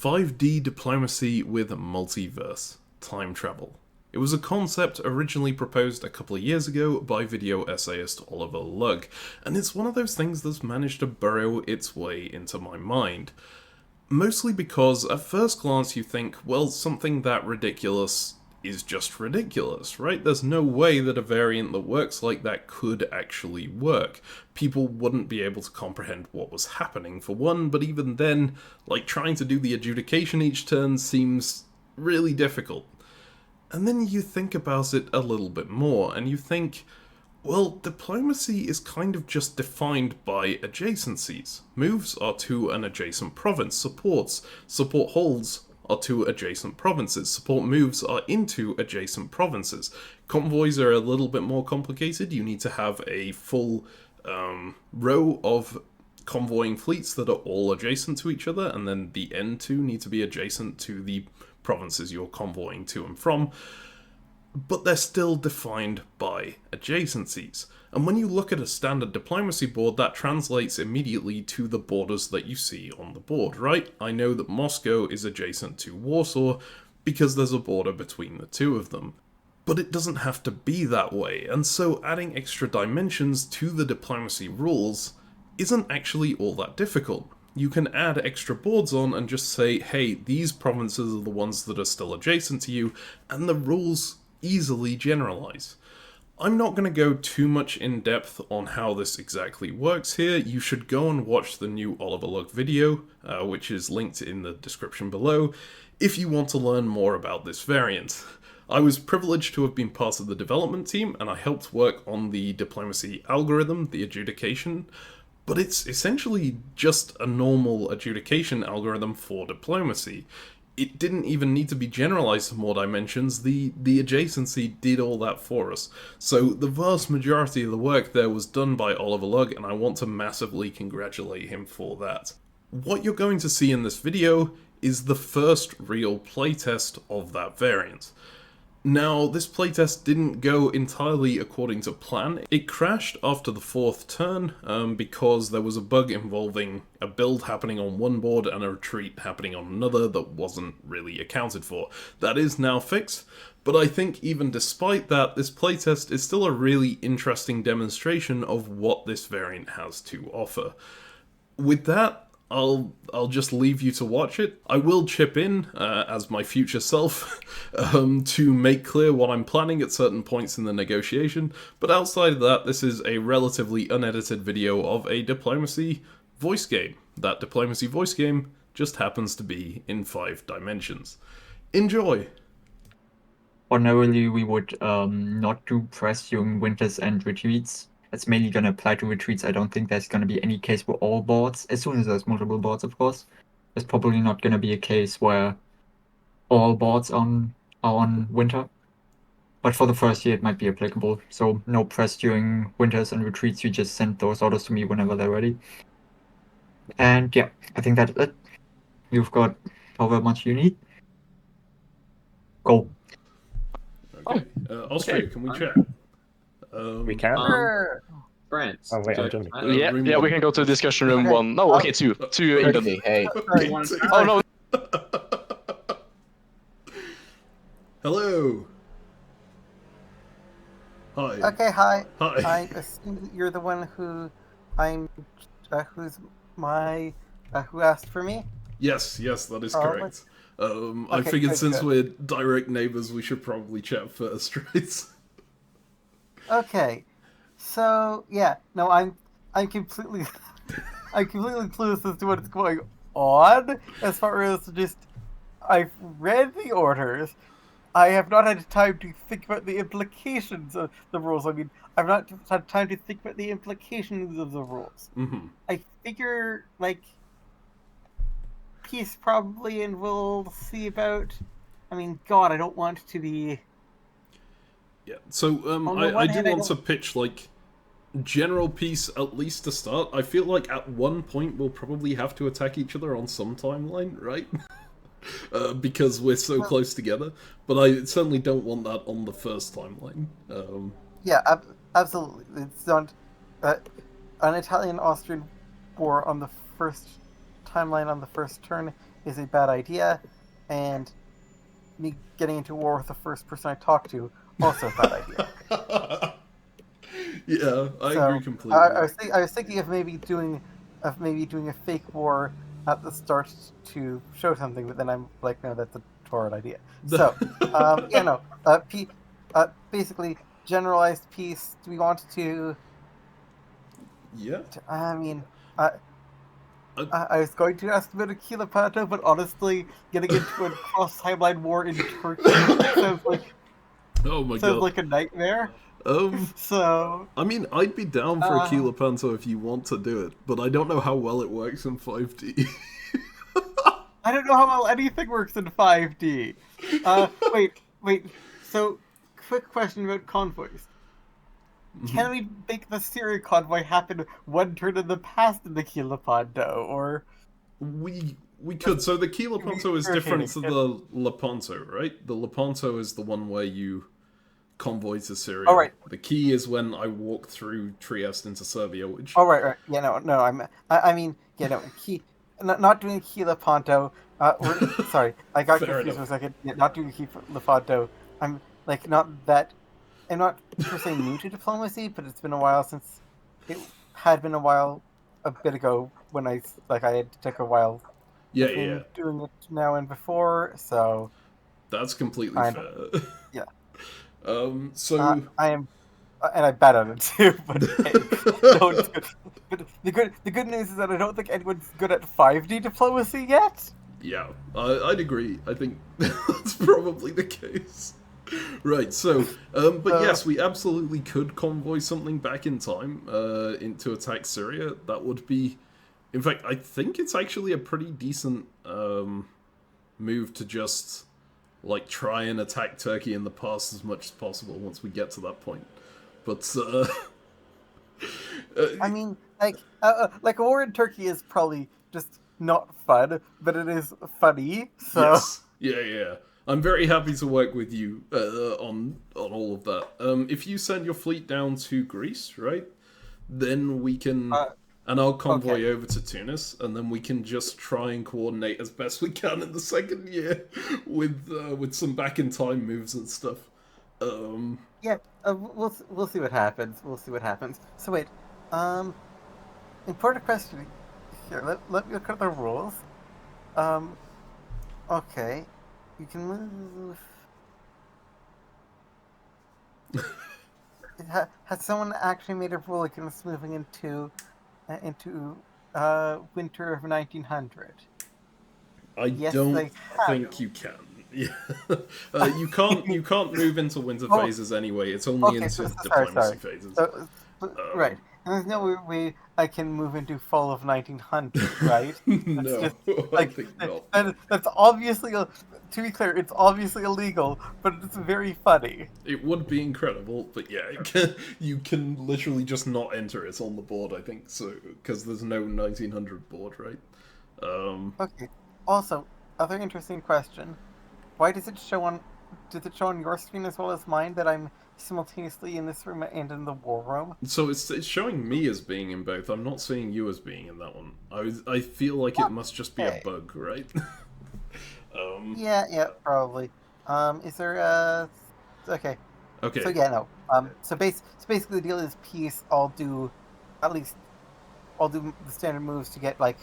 5D diplomacy with multiverse time travel. It was a concept originally proposed a couple of years ago by video essayist Oliver Lugg, and it's one of those things that's managed to burrow its way into my mind. Mostly because at first glance you think, well, something that ridiculous is just ridiculous, right? There's no way that a variant that works like that could actually work. People wouldn't be able to comprehend what was happening, for one, but even then, trying to do the adjudication each turn seems really difficult. And then you think about it a little bit more, and you think, well, diplomacy is kind of just defined by adjacencies. Moves are to an adjacent province. Support holds are to adjacent provinces. Support moves are into adjacent provinces. Convoys are a little bit more complicated. You need to have a full row of convoying fleets that are all adjacent to each other, and then the end two need to be adjacent to the provinces you're convoying to and from. But they're still defined by adjacencies. And when you look at a standard diplomacy board, that translates immediately to the borders that you see on the board, right? I know that Moscow is adjacent to Warsaw because there's a border between the two of them. But it doesn't have to be that way, and so adding extra dimensions to the diplomacy rules isn't actually all that difficult. You can add extra boards on and just say, hey, these provinces are the ones that are still adjacent to you, and the rules easily generalize. I'm not going to go too much in depth on how this exactly works here. You should go and watch the new Oliver Lugg video, which is linked in the description below, if you want to learn more about this variant. I was privileged to have been part of the development team, and I helped work on the diplomacy algorithm, the adjudication, but it's essentially just a normal adjudication algorithm for diplomacy. It didn't even need to be generalized to more dimensions, the adjacency did all that for us. So the vast majority of the work there was done by Oliver Lugg, and I want to massively congratulate him for that. What you're going to see in this video is the first real playtest of that variant. Now, this playtest didn't go entirely according to plan. It crashed after the fourth turn because there was a bug involving a build happening on one board and a retreat happening on another that wasn't really accounted for. That is now fixed, but I think even despite that, this playtest is still a really interesting demonstration of what this variant has to offer. With that, I'll just leave you to watch it. I will chip in, as my future self, to make clear what I'm planning at certain points in the negotiation, but outside of that, this is a relatively unedited video of a diplomacy voice game. That diplomacy voice game just happens to be in 5 dimensions. Enjoy! Ordinarily, we would not do press during winters and retreats. That's mainly going to apply to retreats. I don't think there's going to be any case for all boards, as soon as there's multiple boards, of course. There's probably not going to be a case where all boards are on winter. But for the first year, it might be applicable. So no press during winters and retreats. You just send those orders to me whenever they're ready. And yeah, I think that's it. You've got however much you need. Go. Okay. Austria, can we chat? We can? France. Oh, wait, I'm jumping. Yeah, we can go to discussion room 1. No, okay, 2. 2 even. Hey. Oh no. Hello. Hi. Okay, hi. Hi. I assume that you're the one who who asked for me? Yes, that is Oh, correct. I Okay, figured good, since good. we're direct neighbours, we should probably chat first, right? Okay. So yeah, no, I'm completely clueless as to what's going on. As far as just, I've read the orders. I have not had time to think about the implications of the rules. I mean, I've not had time to think about the implications of the rules. Mm-hmm. I figure, peace probably, and we'll see about... I mean, God, I don't want to be... Yeah, so I do want to pitch, general peace at least to start. I feel like at one point we'll probably have to attack each other on some timeline, right? Because we're so close together. But I certainly don't want that on the first timeline. Yeah, absolutely. It's not... an Italian-Austrian war on the first timeline on the first turn is a bad idea, and me getting into war with the first person I talk to also a bad idea. Yeah, I So, agree completely. I was thinking of maybe doing a fake war at the start to show something, but then I'm like, no, that's a horrid idea. So, basically, generalized peace. Do we want to? Yeah. I mean, I was going to ask about Aquila Pato, but honestly, getting into a cross-timeline war in Turkey sounds Oh my god. like a nightmare. Um, So, I mean, I'd be down for Aquila Panto if you want to do it, but I don't know how well it works in 5D. I don't know how well anything works in 5D. Wait. So, quick question about convoys. Can we make the Syria convoy happen one turn in the past in the Aquila Pato, or? We could. So the Key Lepanto is different to the Lepanto, right? The Lepanto is the one where you convoy to Syria. Oh, right. The Key is when I walk through Trieste into Serbia, which... Oh, right. Yeah, I mean, Key... Not doing Key Lepanto. Sorry, I got confused for a second. Yeah, not doing Key Lepanto. I'm, like, not that... I'm not per se new to diplomacy, but it's been a while since... It had been a while, a bit ago, when I had took a while Yeah. doing it now and before, so... That's completely fair. Yeah. So... I am... And I'm bad at it too, but hey, no, it's good. But the good news is that I don't think anyone's good at 5D diplomacy yet. Yeah, I'd agree. I think that's probably the case. Right, so, but yes, we absolutely could convoy something back in time to attack Syria. That would be... In fact, I think it's actually a pretty decent move to just, like, try and attack Turkey in the past as much as possible once we get to that point. But, I mean, like a war in Turkey is probably just not fun, but it is funny, so... Yes. Yeah. I'm very happy to work with you on all of that. If you send your fleet down to Greece, right, then we can... and I'll convoy over to Tunis, and then we can just try and coordinate as best we can in the second year with some back-in-time moves and stuff. Yeah, we'll see what happens. So wait, important question here. Let me look at the rules. Okay, you can move. Has someone actually made a rule against moving into winter of 1900? Yes, don't think you can. Yeah. You can't move into winter phases anyway. It's only into diplomacy phases. Right. And there's no way I can move into fall of 1900, right? No, I think not. And that's obviously, to be clear, it's obviously illegal, but it's very funny. It would be incredible, but yeah, you can literally just not enter it on the board, I think, so because there's no 1900 board, right? Okay. Also, other interesting question. Why does it show on your screen as well as mine that I'm simultaneously in this room and in the war room? So it's showing me as being in both. I'm not seeing you as being in that one. I feel like it must just be a bug, right? Yeah, probably. Is there a... Okay. Okay. So yeah, no. So basically the deal is peace. I'll do the standard moves to get the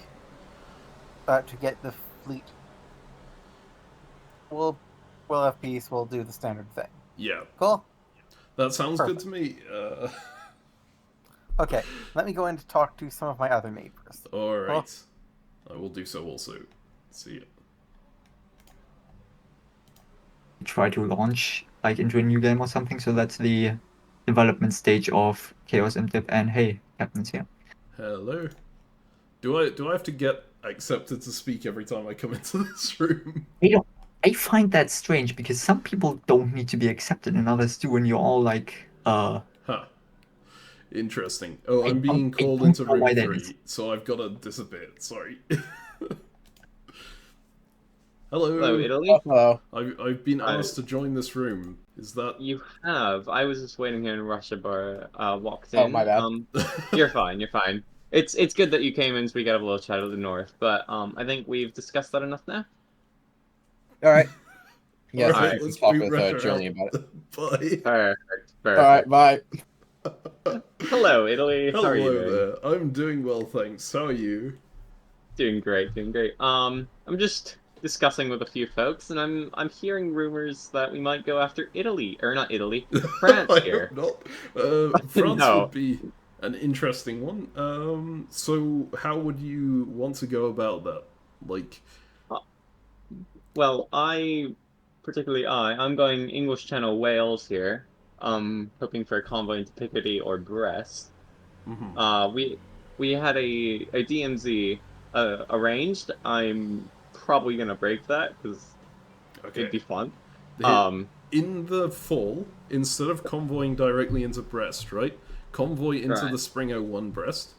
fleet. We'll have peace. We'll do the standard thing. Yeah. Cool. That sounds good to me. Okay, let me go in to talk to some of my other neighbors. All right. Cool. I will do so also. See ya. Try to launch like into a new game or something. So that's the development stage of Chaos MDip. And hey, Captain's here. Hello. Do I have to get accepted to speak every time I come into this room? I find that strange because some people don't need to be accepted and others do, and you're all like, Huh. Interesting. Oh, I'm being called into room 3, so I've got to disappear. Sorry. Hello. Hello, Italy. Hello. I've been asked to join this room. Is that... You have. I was just waiting here in Russia bar walked in. Oh, my bad. You're fine, It's good that you came in so we got a little chat of the north, but I think we've discussed that enough now. All right. Yes, All right, we can let's talk boot with Russia Julie out. about it. Bye. Perfect. All right, bye. Hello, Italy. How are you Hello doing? there. I'm doing well, thanks. How are you? Doing great, doing great. I'm just discussing with a few folks, and I'm hearing rumors that we might go after Italy, or not Italy, France I here. hope not. France No. would be an interesting one. So how would you want to go about that? Like, Well, I'm going English Channel Wales here. Hoping for a convoy into Picardy or Brest. mhm. We had a DMZ arranged. I'm probably gonna break that because it'd Okay. be fun. Here- in the fall, instead of convoying directly into Brest, right? Convoy into Right. the Spring '01 Brest,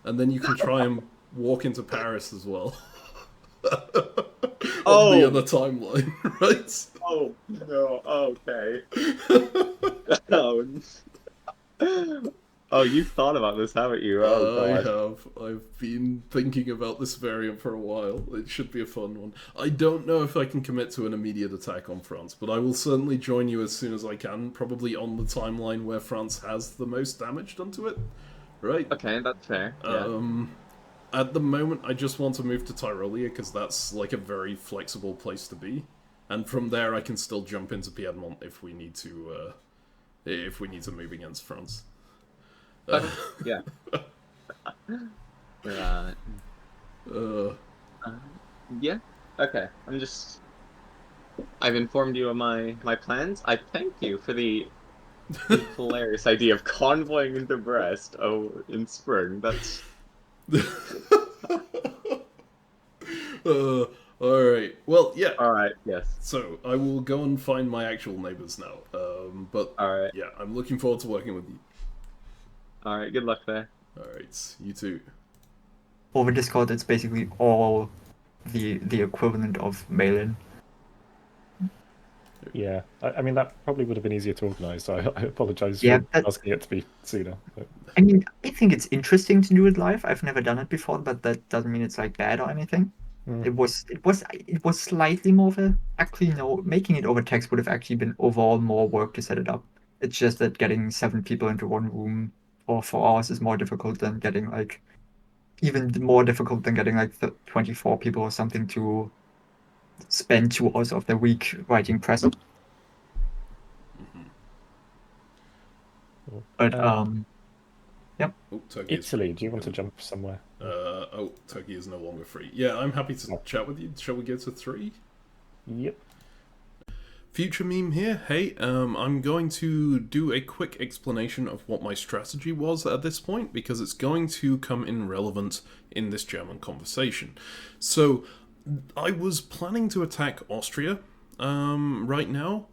and then you can try and walk into Paris as well. On the other timeline, right? Oh no! Okay. Oh. Oh, you've thought about this, haven't you? Oh I god. have. I've been thinking about this variant for a while. It should be a fun one. I don't know if I can commit to an immediate attack on France, but I will certainly join you as soon as I can, probably on the timeline where France has the most damage done to it. Right? Okay, that's fair. Yeah. At the moment, I just want to move to Tyrolia because that's like a very flexible place to be, and from there I can still jump into Piedmont if we need to move against France. Yeah. Right. Yeah. Okay. I've informed you of my plans. I thank you for the hilarious idea of convoying into Brest. Oh, in spring. That's Alright. Well, yeah. all right. Yes. So, I will go and find my actual neighbours now. But, All right. yeah, I'm looking forward to working with you. All right. Good luck there. Alright, you too. Over Discord, it's basically all the equivalent of mail-in. Yeah, I mean, that probably would have been easier to organise, so I apologise Yeah, for asking it to be sooner. But... I mean, I think it's interesting to do it live. I've never done it before, but that doesn't mean it's like bad or anything. It was slightly more of a actually no, making it over text would have actually been overall more work to set it up. It's just that getting 7 people into one room for 4 hours is more difficult than getting like even more difficult than getting like 24 people or something to spend 2 hours of their week writing press. But yep. Oh, Turkey is Italy, do you want to jump somewhere? Turkey is no longer free. Yeah, I'm happy to chat with you. Shall we go to 3? Yep. Future meme here. Hey, I'm going to do a quick explanation of what my strategy was at this point because it's going to come in relevant in this German conversation. So, I was planning to attack Austria right now,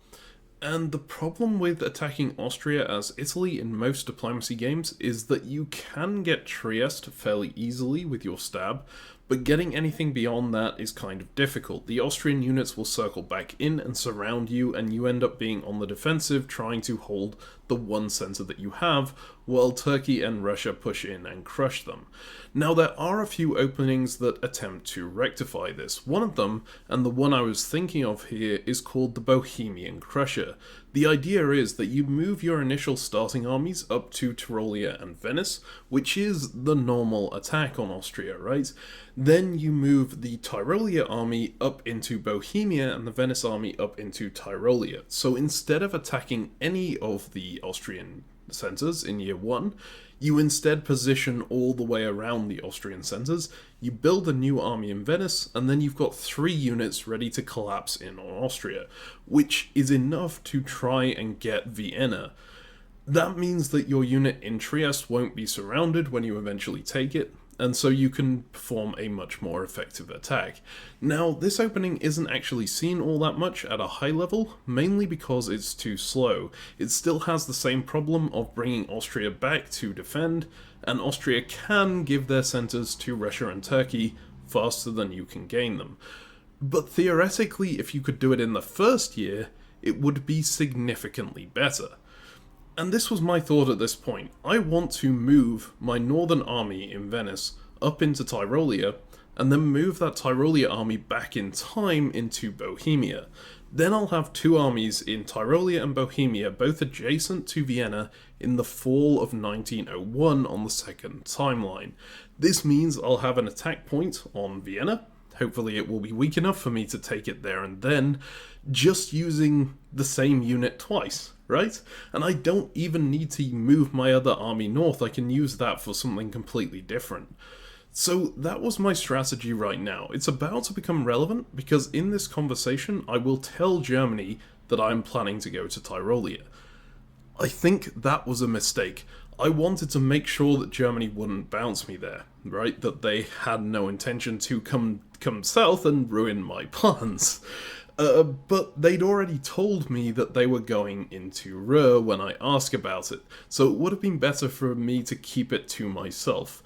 and the problem with attacking Austria as Italy in most diplomacy games is that you can get Trieste fairly easily with your stab, but getting anything beyond that is kind of difficult. The Austrian units will circle back in and surround you, and you end up being on the defensive trying to hold the one centre that you have, while Turkey and Russia push in and crush them. Now, there are a few openings that attempt to rectify this. One of them, and the one I was thinking of here, is called the Bohemian Crusher. The idea is that you move your initial starting armies up to Tyrolia and Venice, which is the normal attack on Austria, right? Then you move the Tyrolia army up into Bohemia and the Venice army up into Tyrolia. So instead of attacking any of the Austrian centres in year 1, you instead position all the way around the Austrian centres, you build a new army in Venice, and then you've got 3 units ready to collapse in on Austria, which is enough to try and get Vienna. That means that your unit in Trieste won't be surrounded when you eventually take it, and so you can perform a much more effective attack. Now, this opening isn't actually seen all that much at a high level, mainly because it's too slow. It still has the same problem of bringing Austria back to defend, and Austria can give their centres to Russia and Turkey faster than you can gain them. But theoretically, if you could do it in the first year, it would be significantly better. And this was my thought at this point. I want to move my northern army in Venice up into Tyrolia, and then move that Tyrolia army back in time into Bohemia. Then I'll have two armies in Tyrolia and Bohemia, both adjacent to Vienna, in the fall of 1901 on the second timeline. This means I'll have an attack point on Vienna. Hopefully it will be weak enough for me to take it there and then, just using the same unit twice, right? And I don't even need to move my other army north, I can use that for something completely different. So that was my strategy right now. It's about to become relevant because in this conversation I will tell Germany that I'm planning to go to Tyrolia. I think that was a mistake. I wanted to make sure that Germany wouldn't bounce me there, right? That they had no intention to come south and ruin my plans. But they'd already told me that they were going into Ruhr when I asked about it, so it would have been better for me to keep it to myself.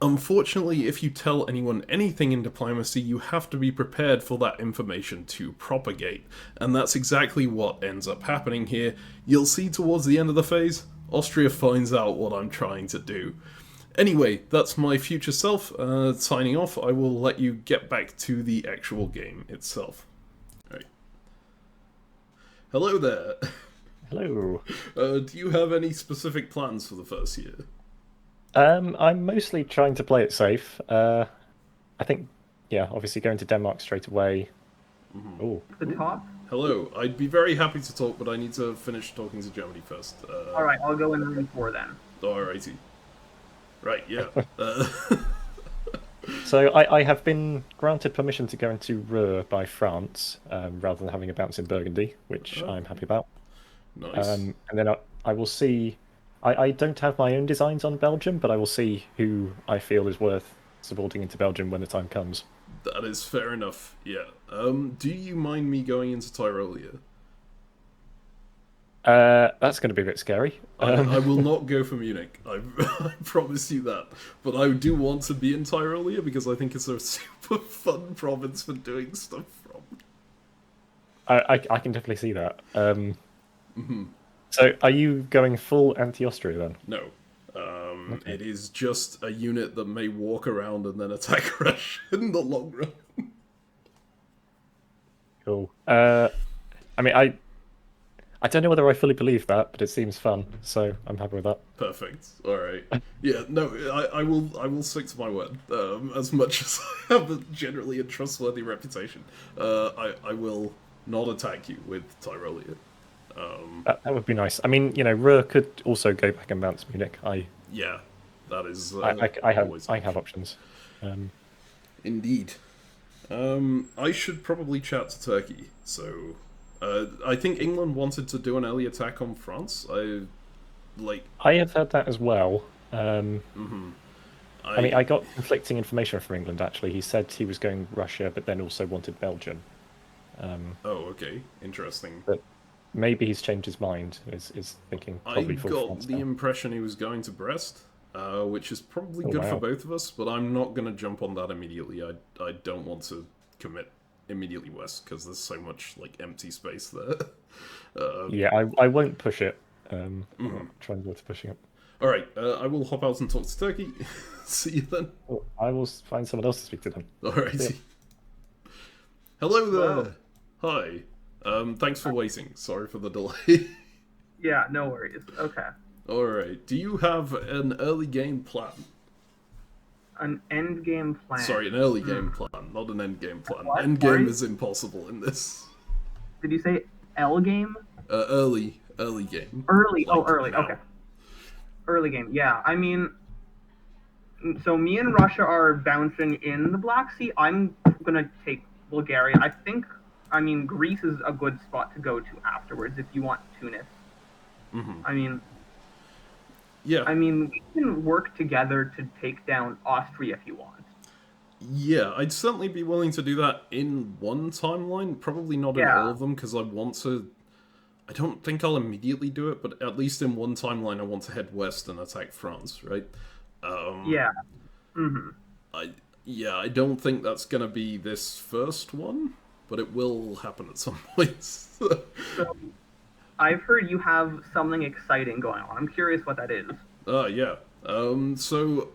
Unfortunately, if you tell anyone anything in diplomacy, you have to be prepared for that information to propagate, and that's exactly what ends up happening here. You'll see towards the end of the phase, Austria finds out what I'm trying to do. Anyway, that's my future self signing off. I will let you get back to the actual game itself. Right. Hello there. Hello. Do you have any specific plans for the first year? I'm mostly trying to play it safe. I think, yeah, obviously going to Denmark straight away. Oh, The top? Hello, I'd be very happy to talk, but I need to finish talking to Germany first. Alright, I'll go in room 4 then. Alrighty. Right, yeah. so I have been granted permission to go into Ruhr by France, rather than having a bounce in Burgundy, which I'm happy about. Nice. And then I will see. I don't have my own designs on Belgium, but I will see who I feel is worth supporting into Belgium when the time comes. That is fair enough, yeah. Do you mind me going into Tyrolia? That's going to be a bit scary. I will not go for Munich, I promise you that. But I do want to be in Tyrolia because I think it's a super fun province for doing stuff from. I can definitely see that. So, are you going full anti-Austria then? No. Okay. It is just a unit that may walk around and then attack Russia in the long run. Cool. I mean, I don't know whether I fully believe that, but it seems fun, so I'm happy with that. Perfect. All right. Yeah. No. I will stick to my word. As much as I have a generally a trustworthy reputation, I will not attack you with Tyrolia. That would be nice. I mean, Ruhr could also go back and bounce Munich. Yeah, that is. I have options. Indeed. I should probably chat to Turkey. So, I think England wanted to do an early attack on France. I have heard that as well. I mean, I got conflicting information from England. Actually, he said he was going Russia, but then also wanted Belgium. Oh, okay, interesting. But maybe he's changed his mind. Is thinking probably for got France the now. impression he was going to Brest, which is probably good for both of us. But I'm not going to jump on that immediately. I don't want to commit immediately west because there's so much empty space there. Yeah, I won't push it. Try and avoid pushing it. All right, I will hop out and talk to Turkey. See you then. Well, I will find someone else to speak to them. All righty. Hello there. Hi. Thanks for waiting. Sorry for the delay. Yeah, no worries. Okay. Alright, do you have an early game plan? An end game plan. Sorry, an early game plan, not an end game plan. What? End game is impossible in this. Did you say L game? Early game. Early. Like Early. now. Okay. Early game. Yeah, I mean, so me and Russia are bouncing in the Black Sea. I'm gonna take Bulgaria. I mean, Greece is a good spot to go to afterwards if you want Tunis. I mean, yeah. I mean, we can work together to take down Austria if you want. Yeah, I'd certainly be willing to do that in one timeline. Probably not in all of them, because I want to... I don't think I'll immediately do it, but at least in one timeline I want to head west and attack France, right? Yeah. I don't think that's going to be this first one, but it will happen at some point. So, I've heard you have something exciting going on. I'm curious what that is. Yeah. So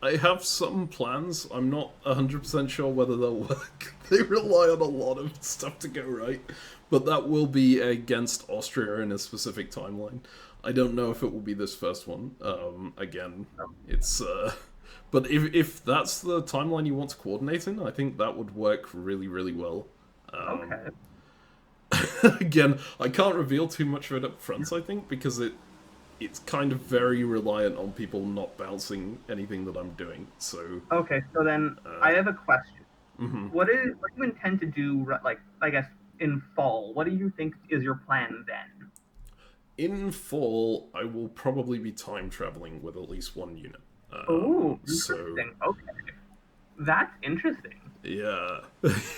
I have some plans. I'm not 100% sure whether they'll work. They rely on a lot of stuff to go right. But that will be against Austria in a specific timeline. I don't know if it will be this first one. Again, it's... But if that's the timeline you want to coordinate in, I think that would work really, really well. Okay. Again, I can't reveal too much of it up front, I think, because it's kind of very reliant on people not bouncing anything that I'm doing. So Okay, so then I have a question. Mm-hmm. What do you intend to do, like, I guess, in fall? What do you think is your plan then? In fall, I will probably be time traveling with at least one unit. Oh, so interesting. Okay. That's interesting. yeah,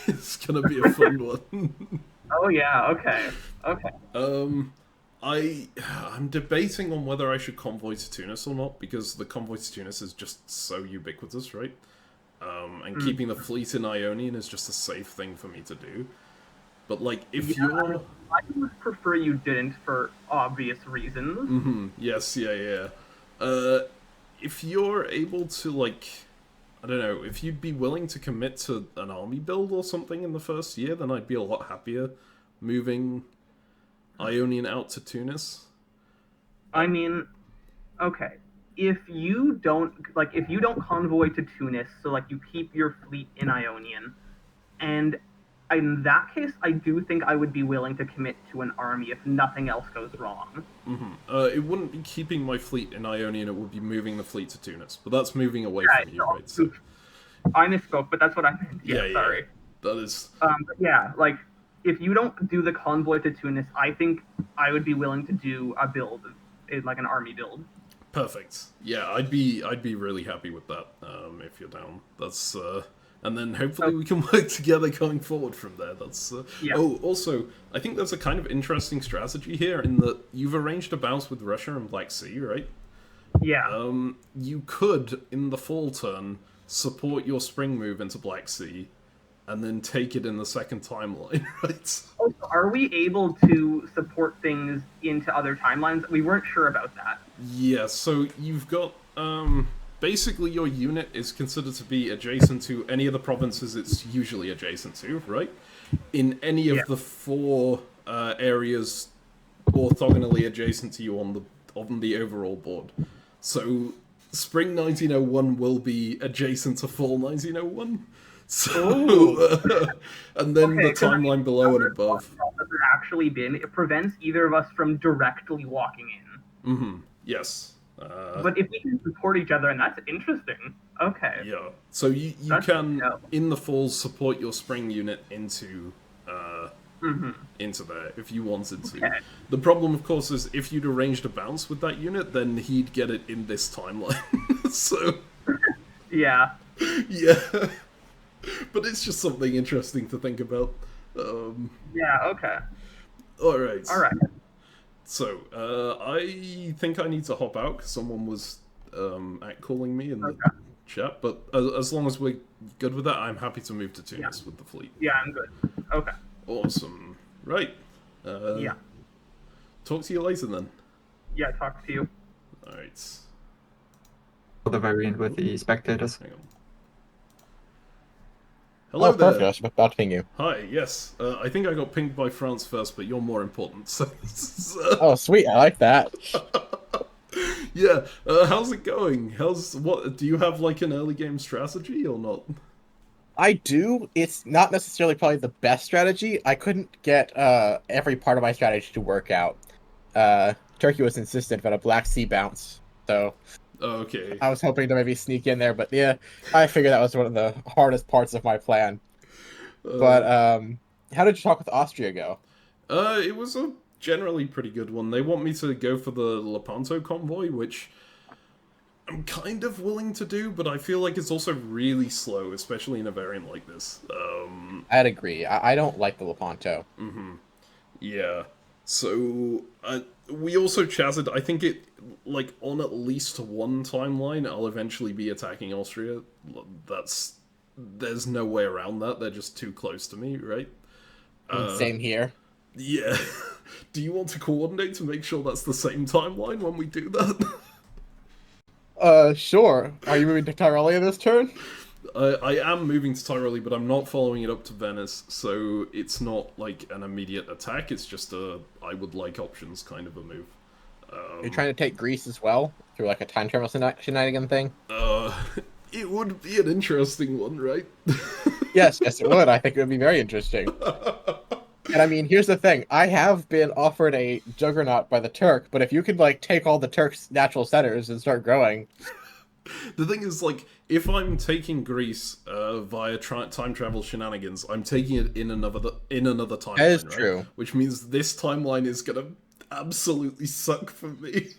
it's gonna be a fun one. Oh, yeah, okay. Okay. I'm debating on whether I should convoy to Tunis or not, because the convoy to Tunis is just so ubiquitous, right? And keeping the fleet in Ionian is just a safe thing for me to do. But, like, if you're... I would prefer you didn't for obvious reasons. Mm-hmm. Yes, yeah. If you're able to, like... I don't know, if you'd be willing to commit to an army build or something in the first year, then I'd be a lot happier moving Ionian out to Tunis. I mean, okay. If you don't convoy to Tunis, so like you keep your fleet in Ionian, and in that case, I do think I would be willing to commit to an army if nothing else goes wrong. Mm-hmm. It wouldn't be keeping my fleet in Ionian, it would be moving the fleet to Tunis. But that's moving away from you, right? So... I misspoke, but that's what I meant. Yeah, sorry. That is... But yeah, like, if you don't do the convoy to Tunis, I think I would be willing to do a build, like an army build. Perfect. Yeah, I'd be really happy with that, if you're down. That's, and then hopefully we can work together going forward from there. That's, yeah. Oh, also, I think there's a kind of interesting strategy here in that you've arranged a bounce with Russia and Black Sea, right? Yeah. You could, in the fall turn, support your spring move into Black Sea, and then take it in the second timeline, right? Also, are we able to support things into other timelines? We weren't sure about that. Yeah, so you've got, basically your unit is considered to be adjacent to any of the provinces it's usually adjacent to, right? In any of the four areas orthogonally adjacent to you on the overall board. So Spring 1901 will be adjacent to Fall 1901. So, and then the timeline below and above. Actually been, it prevents either of us from directly walking in. Mm-hmm. Yes. But if we can support each other, and that's interesting. Okay. Yeah. So you can, in the fall, support your spring unit into there if you wanted to. Okay. The problem, of course, is if you'd arranged a bounce with that unit, then he'd get it in this timeline. So. Yeah. Yeah. But it's just something interesting to think about. Yeah, okay. Alright. So, I think I need to hop out because someone was calling me in the chat, but as long as we're good with that, I'm happy to move to Tunis with the fleet. Yeah, I'm good. Okay. Awesome. Right. Yeah. Talk to you later then. Yeah, talk to you. Alright. The variant with the spectators. Hang on. Hello there. Perfect. I was about to ping you. Hi, yes. I think I got pinged by France first, but you're more important. So Oh, sweet. I like that. Yeah. How's it going? Do you have like an early game strategy or not? I do. It's not necessarily probably the best strategy. I couldn't get every part of my strategy to work out. Turkey was insistent about a Black Sea bounce, so okay. I was hoping to maybe sneak in there, but yeah, I figured that was one of the hardest parts of my plan. But how did you talk with Austria go? It was a generally pretty good one. They want me to go for the Lepanto convoy, which I'm kind of willing to do, but I feel like it's also really slow, especially in a variant like this. I'd agree. I don't like the Lepanto. Mm-hmm. Yeah. So, we also chatted, I think like, on at least one timeline, I'll eventually be attacking Austria. There's no way around that, they're just too close to me, right? Same here. Yeah. Do you want to coordinate to make sure that's the same timeline when we do that? Sure. Are you moving to Tyrolia this turn? I am moving to Tyroli, but I'm not following it up to Venice, so it's not like an immediate attack. It's just a I would like options kind of a move. You're trying to take Greece as well through like a time travel shenanigan thing. It would be an interesting one, right? Yes, it would. I think it would be very interesting. And I mean, here's the thing. I have been offered a juggernaut by the Turk, but if you could, like, take all the Turk's natural centers and start growing... The thing is, like, if I'm taking Greece via time travel shenanigans, I'm taking it in another timeline, That is right? true. Which means this timeline is gonna absolutely suck for me.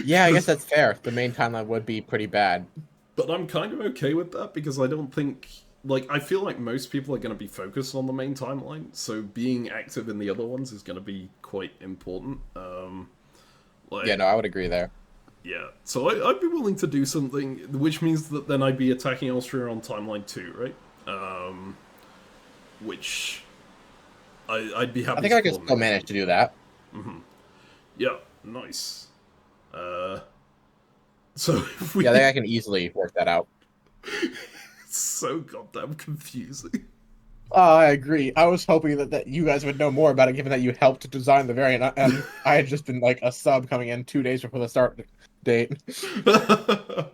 Yeah, I guess that's fair. The main timeline would be pretty bad. But I'm kind of okay with that, because I don't think... Like, I feel like most people are going to be focused on the main timeline, so being active in the other ones is going to be quite important. Yeah, no, I would agree there. Yeah, so I'd be willing to do something, which means that then I'd be attacking Austria on timeline 2, right? Which I'd be happy I think to I could still manage to do that. Mm-hmm. Yeah, nice. So if we... Yeah, I think I can easily work that out. It's so goddamn confusing. I agree. I was hoping that you guys would know more about it, given that you helped to design the variant, and I had just been like a sub coming in 2 days before the start date. I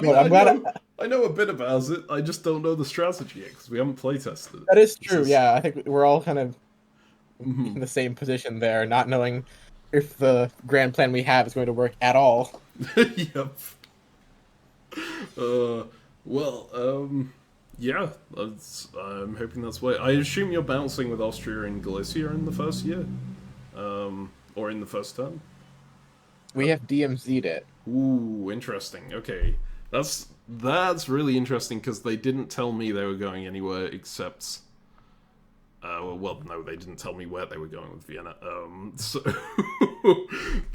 mean, I know a bit about it. I just don't know the strategy yet because we haven't playtested it. That is true. Yeah, I think we're all kind of in the same position there, not knowing if the grand plan we have is going to work at all. Yep. Yeah, I'm hoping that's why. I assume you're bouncing with Austria and Galicia in the first year, or in the first turn. We have DMZ'd it. Ooh, interesting. Okay, that's really interesting because they didn't tell me they were going anywhere except. Well, no, they didn't tell me where they were going with Vienna. So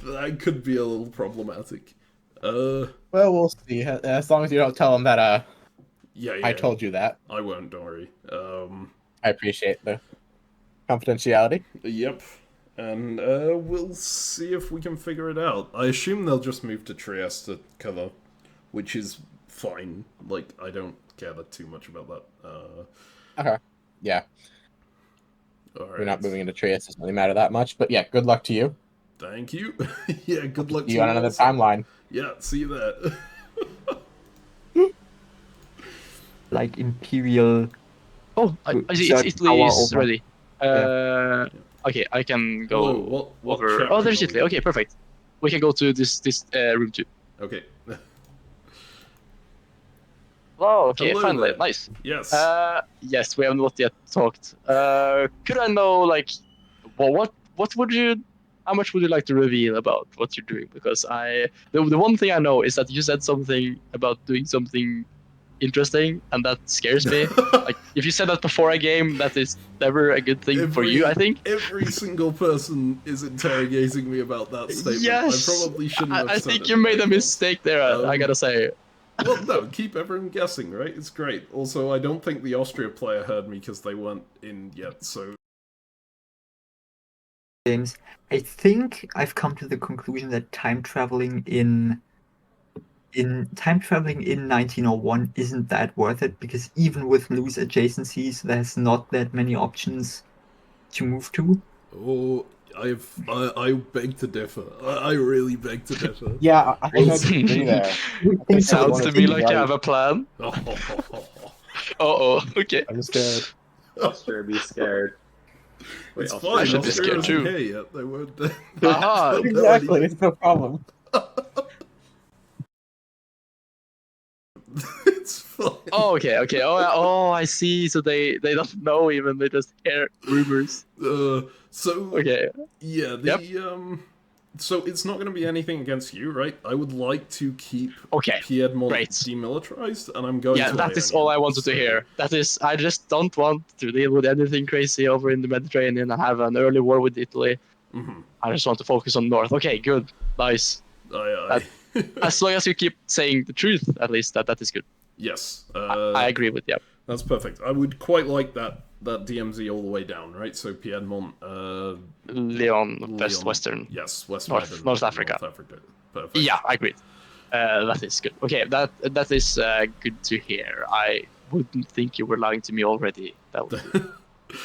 that could be a little problematic. Well, we'll see. As long as you don't tell them that. Yeah. I told you that. I won't. Don't worry. I appreciate the confidentiality. Yep. And we'll see if we can figure it out. I assume they'll just move to Trieste to cover, which is fine. Like, I don't care too much about that. Okay. Yeah. Alright. We're not moving into Trieste. It doesn't really matter that much. But yeah, good luck to you. Thank you. Yeah, good luck to you on another timeline. Yeah, see you there. Like Imperial. Oh, I see. Italy is ready. Okay, I can go what over. Oh, there's Italy. Okay, perfect. We can go to this room too. Okay. Wow. Okay, Hello finally, there. nice. Yes. Yes, we have not yet talked. Could I know, like, well, what would you? How much would you like to reveal about what you're doing? Because the one thing I know is that you said something about doing something interesting, and that scares me. Like, if you said that before a game, that is never a good thing for you, I think. Every single person is interrogating me about that statement. Yes, I probably shouldn't have said I think it. you made a mistake there, I gotta say. Well, no, keep everyone guessing, right? It's great. Also, I don't think the Austria player heard me because they weren't in yet, so... James, I think I've come to the conclusion that time traveling in 1901 isn't that worth it, because even with loose adjacencies, there's not that many options to move to. Oh, I beg to differ. I really beg to differ. Yeah, I think I agree there. It sounds to me like you have a plan. Oh, okay. I'm scared. Austria, be scared. Wait, It's Austria- fine. I should be Austria scared isn't too. here yet. They weren't. Aha! Exactly, it's no problem. It's fine. Oh, okay. Oh, I see. So they don't know even. They just hear rumors. So Okay. yeah, so it's not going to be anything against you, right? I would like to keep Okay. Piedmont Great. demilitarized, and I'm going Yeah, to. that is all I wanted to hear. That is, I just don't want to deal with anything crazy over in the Mediterranean and have an early war with Italy. Mm-hmm. I just want to focus on North. Okay, good, nice. As long as you keep saying the truth, at least that is good. Yes. I agree with you. That's perfect. I would quite like that that DMZ all the way down, right? So Piedmont, Leon, West, Western. Yes, West North Africa. North Africa. Perfect. Yeah, I agree. That is good. Okay, that is good to hear. I wouldn't think you were lying to me already. That would be...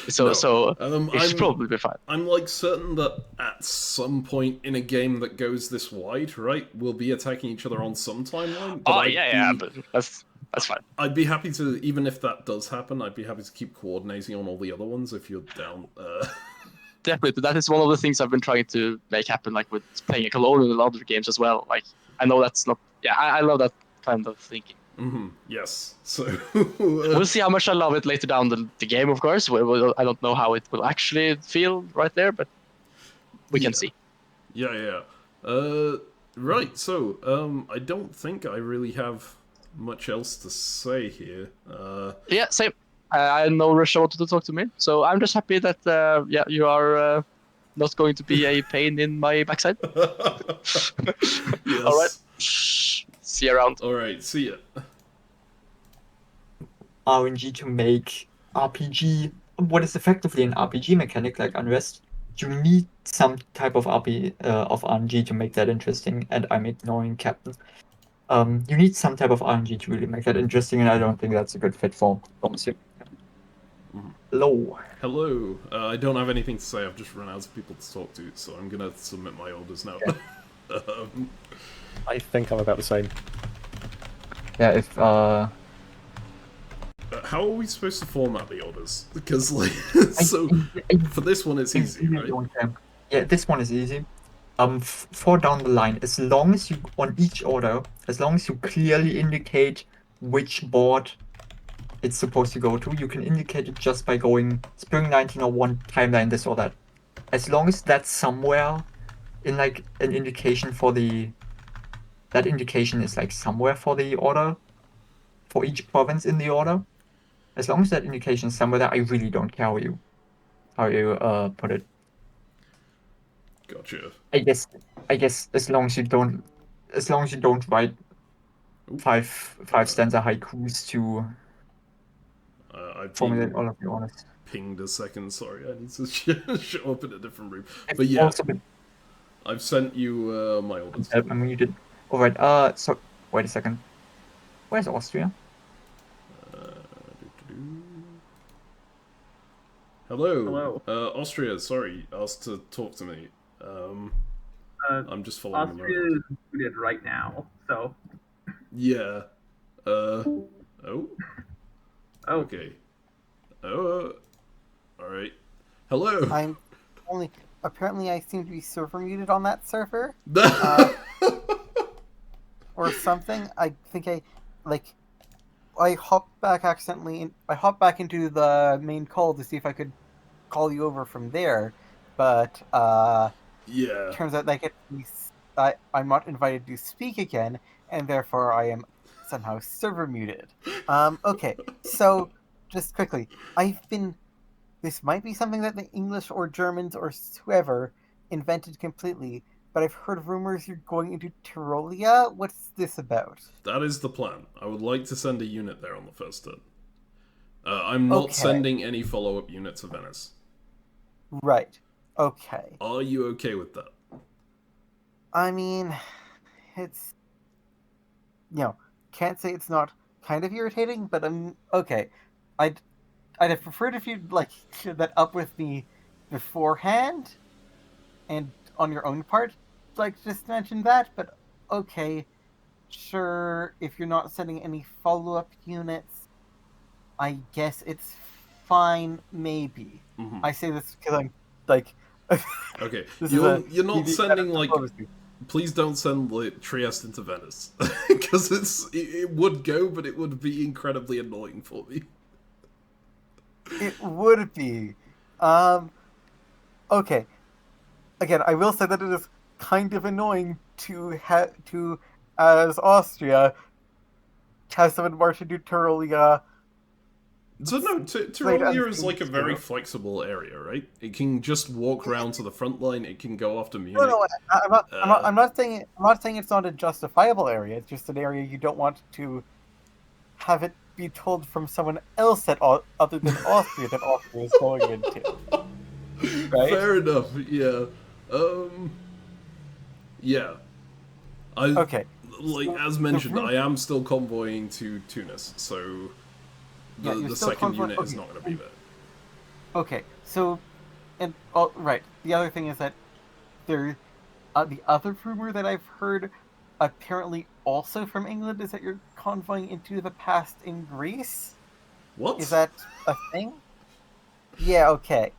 it should probably be fine. I'm like certain that at some point in a game that goes this wide, right, we'll be attacking each other on some timeline. But that's fine. I'd be happy to, even if that does happen, I'd be happy to keep coordinating on all the other ones if you're down. Definitely, that is one of the things I've been trying to make happen, like with playing a Colonial and other games as well. Like, I know that's not... Yeah, I love that kind of thinking. Mm-hmm. Yes. So we'll see how much I love it later down the game, of course. I don't know how it will actually feel right there, but we can see. Yeah. Right. So I don't think I really have much else to say here. Yeah, same. I know Russia wanted to talk to me, so I'm just happy that you are not going to be a pain in my backside. Yes. All right. See you around. All right. See ya. RNG to make RPG, what is effectively an RPG mechanic like Unrest, you need some type of RNG to make that interesting, and I'm ignoring Captain. You need some type of RNG to really make that interesting, and I don't think that's a good fit for Diplomacy. Hello. Hello. I don't have anything to say. I've just run out of people to talk to, so I'm gonna submit my orders now. Okay. I think I'm about the same. Yeah, if how are we supposed to format the orders? Because like, for this one it's easy, right? Yeah, this one is easy. For down the line, as long as you on each order, as long as you clearly indicate which board it's supposed to go to, you can indicate it just by going Spring 1901 timeline this or that. As long as that's somewhere in like an indication for that indication is like somewhere for the order, for each province in the order. As long as that indication is somewhere there, I really don't care how you put it. Gotcha. I guess as long as you don't write five stanza haikus to formulate all of your orders. Pinged a second. Sorry, I need to show up in a different room. But yeah, I've sent you my orders. I muted. All right. So wait a second. Where's Austria? Hello. Austria, sorry, asked to talk to me. I'm just following Austria is muted right now, so. Yeah. Oh. Okay. Alright. Hello. Apparently I seem to be server muted on that server. Or something. I think I hopped back accidentally. I hopped back into the main call to see if I could call you over from there, but yeah. Turns out I'm not invited to speak again, and therefore I am somehow server muted. Okay, so just quickly, this might be something that the English or Germans or whoever invented completely, but I've heard rumors you're going into Tyrolia. What's this about? That is the plan. I would like to send a unit there on the first turn. I'm not sending any follow-up unit to Venice. Right. Okay. Are you okay with that? I mean, it's... can't say it's not kind of irritating, but I'm... Okay. I'd have preferred if you'd, cleared that up with me beforehand, and on your own part, just mention that, but okay. Sure, if you're not sending any follow-up units, I guess it's fine, maybe. Mm-hmm. I say this because I'm, okay, you're not sending, please don't send, Trieste into Venice. Because it would go, but it would be incredibly annoying for me. It would be. Okay. Again, I will say that it is kind of annoying as Austria, has someone march into Tyrolia. So no, Tyrolia is a very flexible area, right? It can just walk around to the front line. It can go after Munich. No, I'm not saying it's not a justifiable area. It's just an area you don't want to have it be told from someone else other than Austria that Austria is going into. Right? Fair enough. Yeah. Yeah. Okay. Like So as mentioned, the I am still convoying to Tunis, so Yeah, you're the still second convoy- unit is okay. not going to be there. Okay, so, and right. The other thing is that there, the other rumor that I've heard, apparently also from England, is that you're convoying into the past in Greece. What? Is that a thing? Yeah. Okay.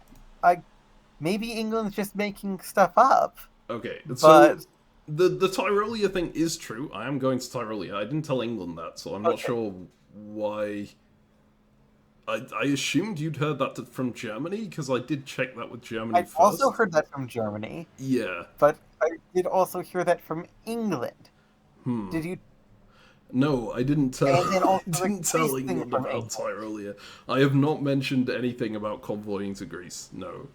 Maybe England's just making stuff up. Okay, But so the Tyrolia thing is true. I am going to Tyrolia. I didn't tell England that, so I'm not Okay. sure why. I assumed you'd heard that from Germany, because I did check that with Germany I first. also heard that from Germany, Yeah. but I did also hear that from England. Did you? No, I didn't tell. And then also I didn't the tell Greece thing England from about England. Tyrolia. I have not mentioned anything about convoying to Greece. No.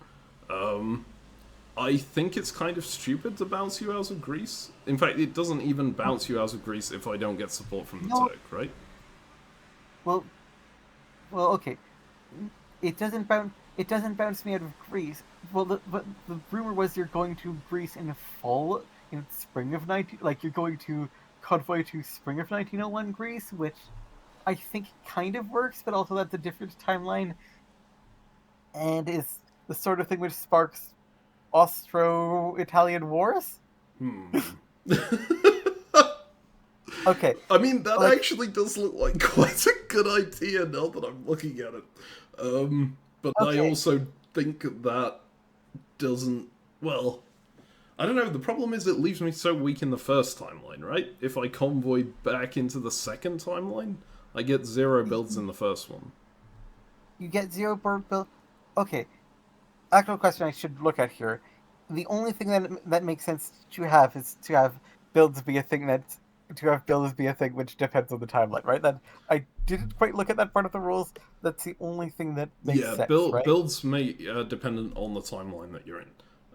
I think it's kind of stupid to bounce you out of Greece. In fact, it doesn't even bounce you out of Greece if I don't get support from the No. Turk, right? Well, okay. It doesn't bounce me out of Greece. Well, but the rumor was you're going to Greece in spring of 19, like you're going to convoy to spring of 1901 Greece, which I think kind of works, but also that's a different timeline, and is the sort of thing which sparks Austro-Italian wars. Okay. I mean, that Like- actually does look like quite a good idea now that I'm looking at it. But I Okay. also think that doesn't... Well, I don't know. The problem is it leaves me so weak in the first timeline, right? If I convoy back into the second timeline, I get 0 builds in the first one. You get 0 build. Okay. Actual question I should look at here. The only thing that makes sense to have is to have builds be a thing which depends on the timeline, right? That I didn't quite look at that part of the rules. That's the only thing that makes sense, right? Builds may dependent on the timeline that you're in,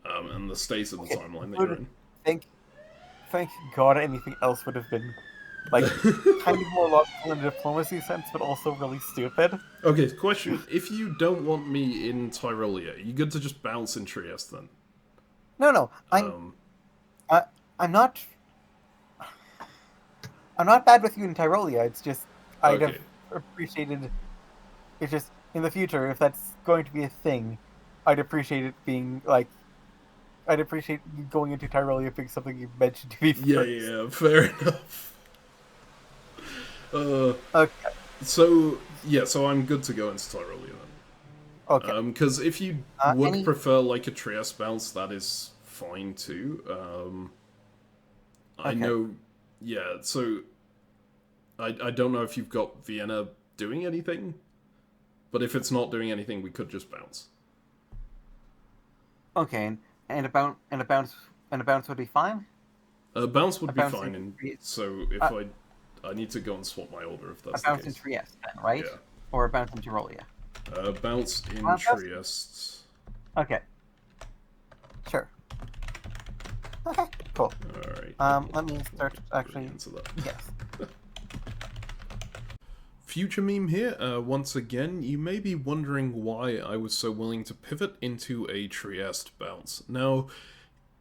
and the state of the Okay, timeline that you're in. Thank God anything else would have been like kind of more logical in a diplomacy sense, but also really stupid. Okay, question. If you don't want me in Tyrolia, you good to just bounce in Trieste then? No, I'm not bad with you in Tyrolia. It's just I'd Okay. have appreciated. It's just in the future, if that's going to be a thing, I'd appreciate it being like. I'd appreciate you going into Tyrolia being something you mentioned to me first. Yeah, fair enough. Okay. So I'm good to go into Tyrolia then. Okay. Because if you would any- prefer like a Trieste bounce, that is fine too. I Okay. know. Yeah. So I don't know if you've got Vienna doing anything, but if it's not doing anything, we could just bounce. Okay, and a bounce would be fine. Bounce would A be bounce fine. in Trieste. So if I need to go and swap my order if A that's the bounce in case. Trieste, then, right? Yeah. Or a bounce in Tyrolia. Bounce in Bounce? Trieste. Okay. Sure. Okay. Cool. Alright. Let me start actually. Into that. Yes. Future meme here. Once again, you may be wondering why I was so willing to pivot into a Trieste bounce. Now,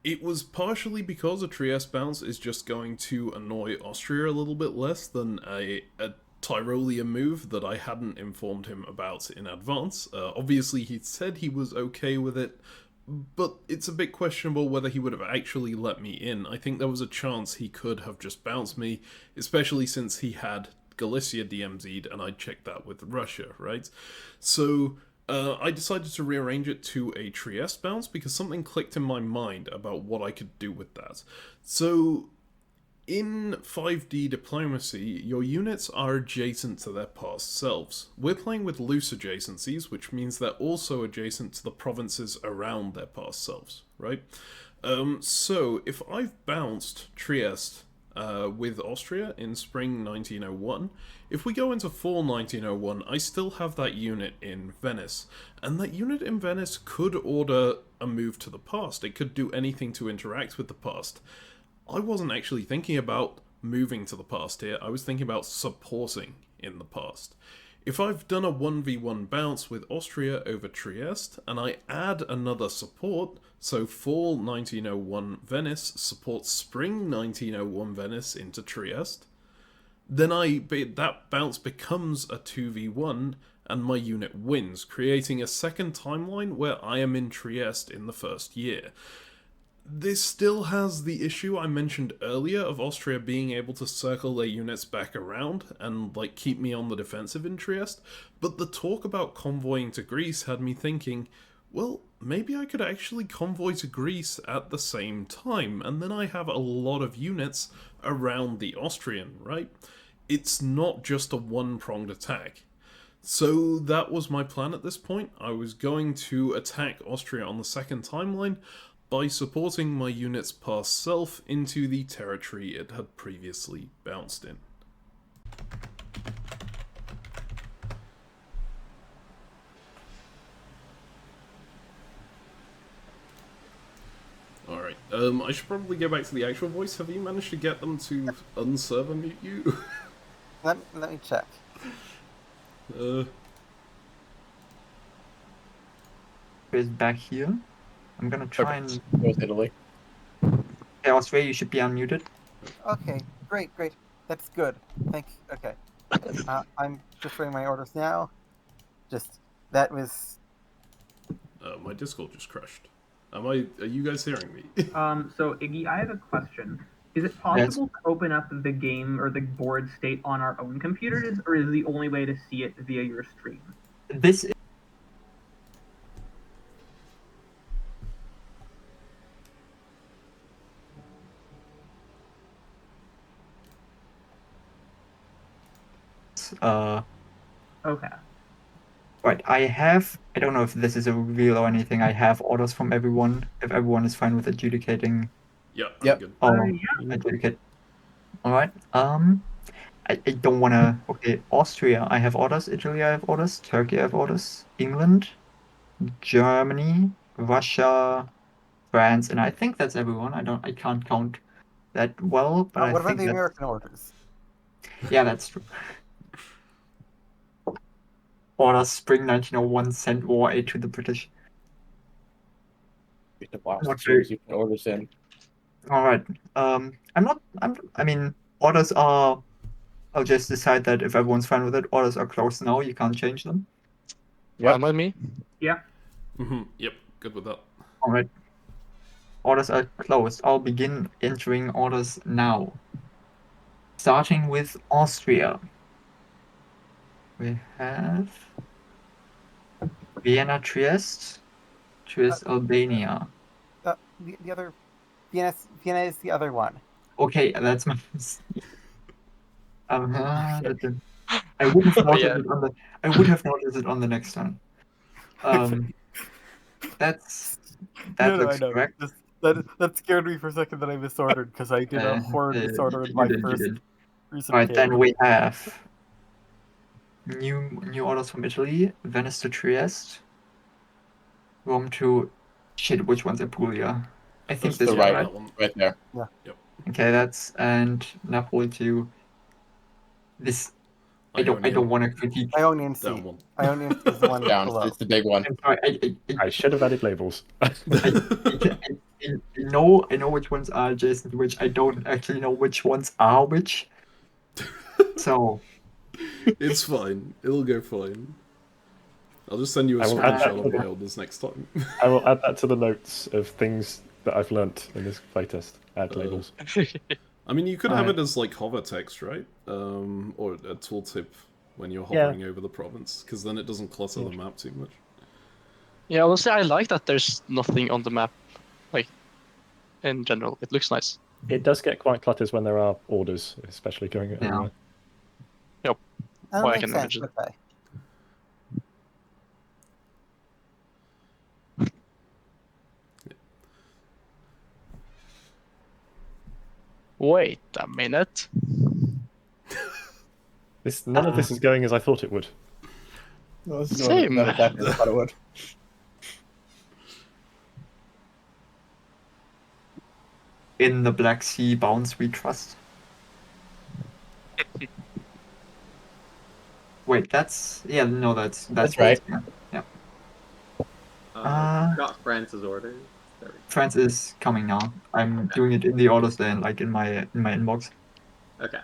it was partially because a Trieste bounce is just going to annoy Austria a little bit less than a Tyrolia move that I hadn't informed him about in advance. Obviously, he said he was okay with it, but it's a bit questionable whether he would have actually let me in. I think there was a chance he could have just bounced me, especially since he had Galicia DMZ'd and I checked that with Russia, right? So I decided to rearrange it to a Trieste bounce because something clicked in my mind about what I could do with that. So in 5D diplomacy, your units are adjacent to their past selves. We're playing with loose adjacencies, which means they're also adjacent to the provinces around their past selves, right? So if I've bounced Trieste with Austria in spring 1901, if we go into fall 1901, I still have that unit in Venice, and that unit in Venice could order a move to the past. It could do anything to interact with the past. I wasn't actually thinking about moving to the past here, I was thinking about supporting in the past. If I've done a 1v1 bounce with Austria over Trieste, and I add another support, so fall 1901 Venice supports spring 1901 Venice into Trieste, then that bounce becomes a 2v1 and my unit wins, creating a second timeline where I am in Trieste in the first year. This still has the issue I mentioned earlier of Austria being able to circle their units back around and keep me on the defensive in Trieste, but the talk about convoying to Greece had me thinking, well, maybe I could actually convoy to Greece at the same time, and then I have a lot of units around the Austrian, right? It's not just a one-pronged attack. So that was my plan at this point. I was going to attack Austria on the second timeline by supporting my units past self into the territory it had previously bounced in. Alright, I should probably go back to the actual voice. Have you managed to get them to unserver mute you? Let me check. Is back here. I'm gonna try and... Goes Italy. Hey, Austria, you should be unmuted. Okay, great. That's good. Thank you. Okay. I'm just writing my orders now. That was... My Discord just crashed. Are you guys hearing me? So Iggy, I have a question. Is it possible to open up the game or the board state on our own computers, or is the only way to see it via your stream? This Okay. Right, I don't know if this is a reveal or anything, I have orders from everyone, if everyone is fine with adjudicating. Yep. Good. Adjudicate. Alright, I don't wanna... Okay, Austria, I have orders, Italy, I have orders, Turkey, I have orders, England, Germany, Russia, France, and I think that's everyone. I can't count that well, but what I about think the that's... American orders? Yeah, that's true. Orders spring 1901 send war aid to the British. You can blast Not the sure. teams you can orders in. Alright. I mean, orders are... I'll just decide that if everyone's fine with it, orders are closed now, you can't change them. Fine with me. Yeah. Yep, good with that. Alright. Orders are closed. I'll begin entering orders now. Starting with Austria. We have Vienna, Trieste, Albania. The other... Vienna is the other one. Okay, that's my mistake. I would have noticed it on the... I would have noticed it on the next one. That looks correct. That scared me for a second that I misordered, because I did a horrid disorder in my first recent Right, game. then we have new orders from Italy, Venice to Trieste, Rome to... Shit, which one's Apulia? I think That's this The one, right right? one, right there. Yeah. Yep. Okay, that's... And Napoli to... This... I don't want to critique... Ionian Sea. That one. Ionian Sea is the one Down. below. It's the big one. I'm sorry, I should have added labels. I know which ones are adjacent to which. I don't actually know which ones are which. So... It's fine. It'll go fine. I'll just send you a I will add that screenshot to of my the- orders next time. I will add that to the notes of things that I've learnt in this playtest. Add labels. I mean, you could have Alright. it as hover text, right? Or a tooltip when you're hovering over the province, because then it doesn't clutter the map too much. Yeah, honestly, I like that there's nothing on the map, in general. It looks nice. It does get quite cluttered when there are orders, especially going everywhere. That I makes can sense. imagine. Okay. Wait a minute. None of this is going as I thought it would. No, this is Same. not exactly what it would. In the Black Sea bounds we trust. Wait, that's That's right. Yeah. Got France's orders. There we France is coming now. I'm doing it in the orders then, like in my inbox. go. Okay.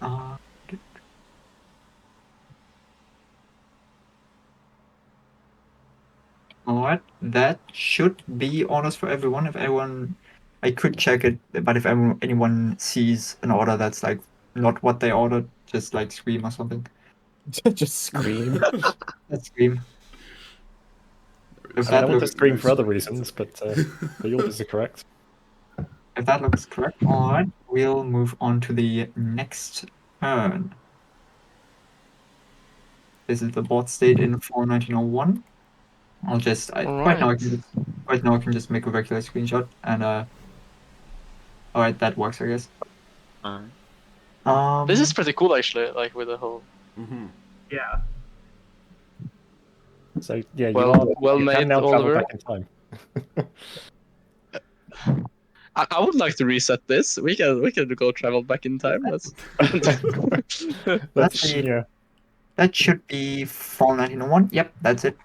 Uh, Alright, that should be orders for everyone. If everyone, I could check it, but if anyone sees an order that's like not what they ordered, just like scream or something. Just scream. Let's scream. If I that don't want to looks scream for other reasons, but the orders are correct. if that looks correct, alright, we'll move on to the next turn. This is the board state in 41901. Right now I can just make a regular screenshot and alright, that works, I guess. This is pretty cool, actually. Like with the whole. Yeah. So yeah, Well you made, can now travel Oliver. back in time. I would like to reset this. We can go travel back in time. Let's. That should be 41901. Yep, that's it.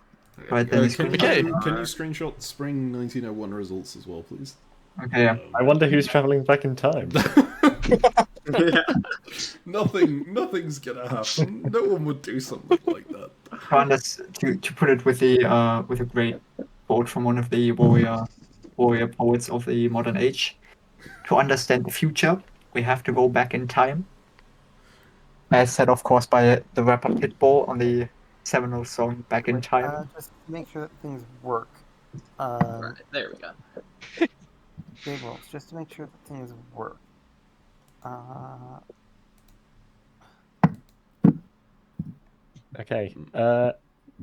Right, then Can Okay. you screenshot spring 1901 results as well, please? Okay, yeah. I wonder who's traveling back in time. Nothing's gonna happen. No one would do something like that. To put it with a great quote from one of the warrior poets of the modern age. To understand the future, we have to go back in time. As said, of course, by the rapper Pitbull on the seminal song "Back in Time." Just make sure that things work. Right, there we go. Big rolls, just to make sure that things work. Okay.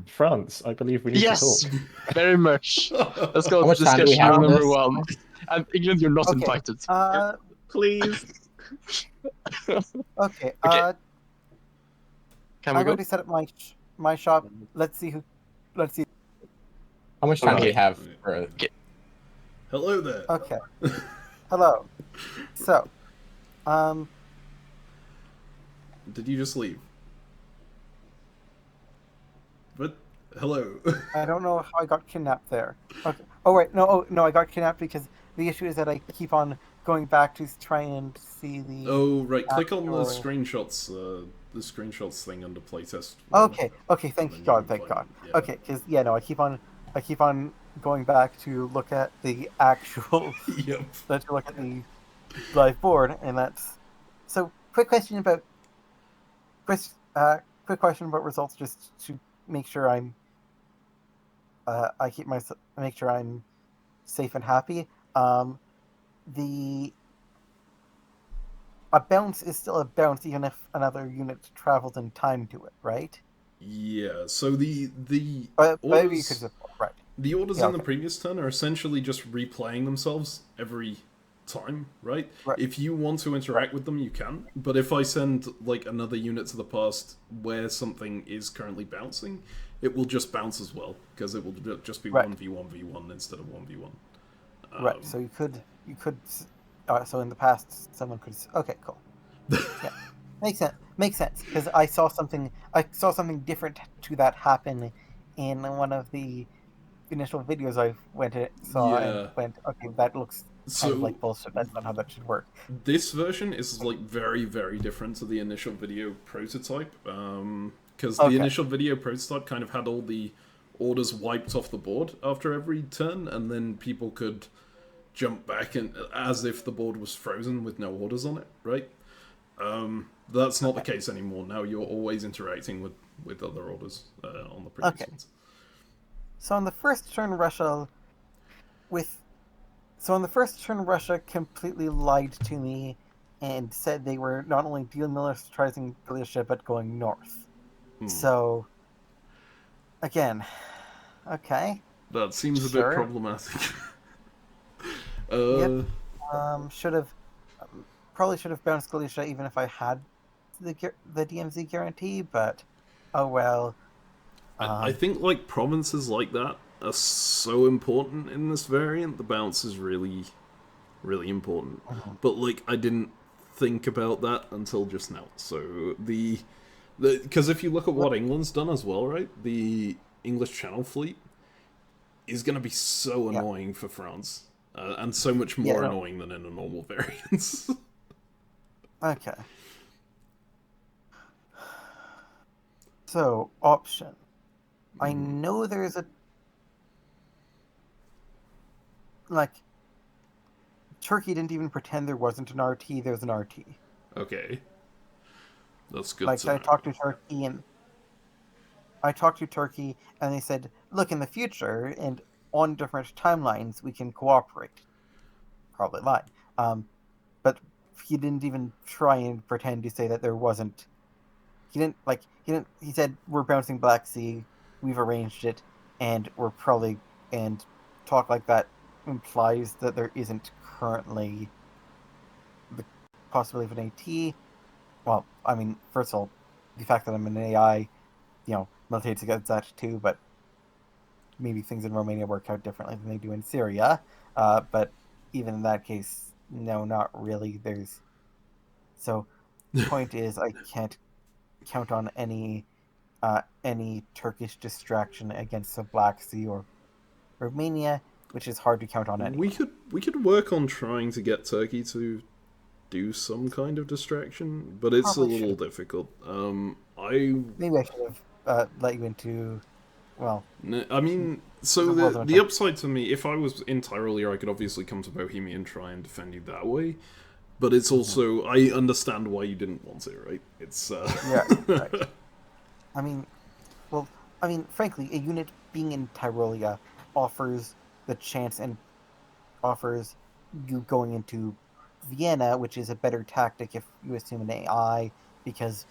France, I believe we need to talk. Very much. Let's go How to much time do we discussion have on number this? 1. And England, you're not Okay. invited. Please. Okay. Can we I'm go? going to set up my shop. Let's see. How much time do Okay. we have for Hello there. Okay. Hello. So, Did you just leave? But hello. I don't know how I got kidnapped there. Okay. Oh wait, no, I got kidnapped because the issue is that I keep on going back to try and see the. Oh right, click on the actual- screenshots thing under playtest. Okay. Thank Then God. you Thank can God. find it, yeah. Okay, because I keep on going back to look at the actual. Yep. To look at the live board, and that's so. Quick question about results, just to make sure I'm. Make sure I'm safe and happy. A bounce is still a bounce, even if another unit travels in time to it, right? Yeah. So the Maybe you orders, could just right. the orders Yeah, in the okay. previous turn are essentially just replaying themselves every time, right? If you want to interact with them, you can. But if I send like another unit to the past where something is currently bouncing, it will just bounce as well because it will just be 1v1v1 instead of 1v1. Right. So you could. So in the past, someone could. Okay, cool. Yeah, makes sense because I saw something different to that happen in one of the initial videos I saw and went, okay, that looks kind of like bullshit. That's not how that should work. This version is like very, very different to the initial video prototype. Because the initial video prototype kind of had all the orders wiped off the board after every turn, and then people could jump back and as if the board was frozen with no orders on it, right? That's not the case anymore. Now you're always interacting with other orders on the previous ones. So on the first turn, Russia completely lied to me and said they were not only demilitarizing Galicia but going north. So again, okay. That seems a bit problematic. Yep. Probably should have bounced Galicia even if I had the DMZ guarantee, but oh well. I think like provinces like that are so important in this variant. The bounce is really, really important. But like I didn't think about that until just now. So the Because if you look at what England's done as well, right? The English Channel Fleet is going to be so annoying for France. And so much more annoying than in a normal variant. Okay. So, option. I know there's a... Like, Turkey didn't even pretend there wasn't an RT, there's an RT. Okay. That's good Like, to know. I talked to Turkey, and they said, look, in the future, and on different timelines, we can cooperate. Probably lying. But he didn't even try and pretend to say that there wasn't... He said, we're bouncing Black Sea, we've arranged it, and we're probably... And talk like that implies that there isn't currently the possibility of an AT. Well, I mean, first of all, the fact that I'm an AI, militates against that too, but maybe things in Romania work out differently than they do in Syria. But even in that case, no, not really. So the point is, I can't count on any Turkish distraction against the Black Sea or Romania, which is hard to count on anyway. We could work on trying to get Turkey to do some kind of distraction, but it's Probably a little difficult. Maybe I should have let you into... Well... I mean, so the upside to me, if I was in Tyrolia, I could obviously come to Bohemia and try and defend you that way. But it's also, I understand why you didn't want it, right? It's, Yeah, right. Frankly, a unit being in Tyrolia offers the chance and offers you going into Vienna, which is a better tactic if you assume an AI, because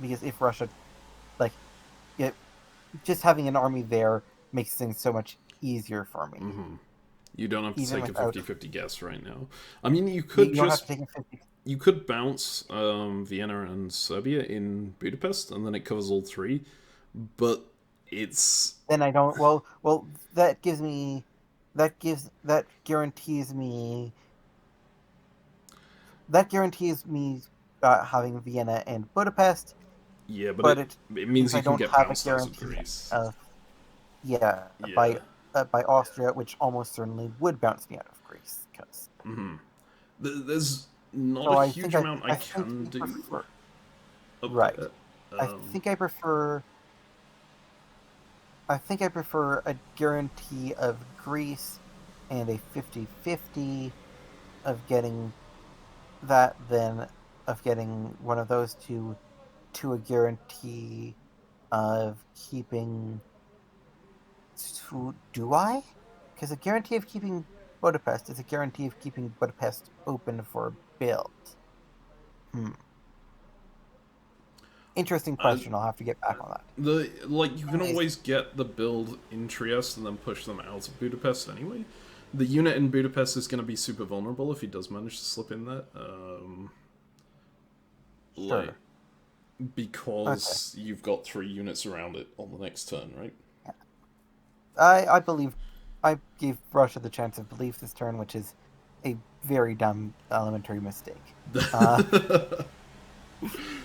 if Russia, just having an army there makes things so much easier for me. Mm-hmm. You don't have to Even take without... a 50-50 guess right now. I mean, you could you could bounce Vienna and Serbia in Budapest, and then it covers all three, but it's... Then I don't... Well, that guarantees me having Vienna and Budapest. Yeah, but it means you can get bounced out of Greece. By Austria, which almost certainly would bounce me out of Greece. Because there's not a huge amount I can do. Right. I think I prefer a guarantee of Greece and a 50-50 of getting that than of getting one of those two to a guarantee of keeping... Do I? Because a guarantee of keeping Budapest is a guarantee of keeping Budapest open for a build. Interesting question. I'll have to get back on that. You can always get the build in Trieste and then push them out of Budapest anyway. The unit in Budapest is going to be super vulnerable if he does manage to slip in there. Sure. Because you've got 3 units around it on the next turn, right? I believe I gave Russia the chance of belief this turn, which is a very dumb elementary mistake.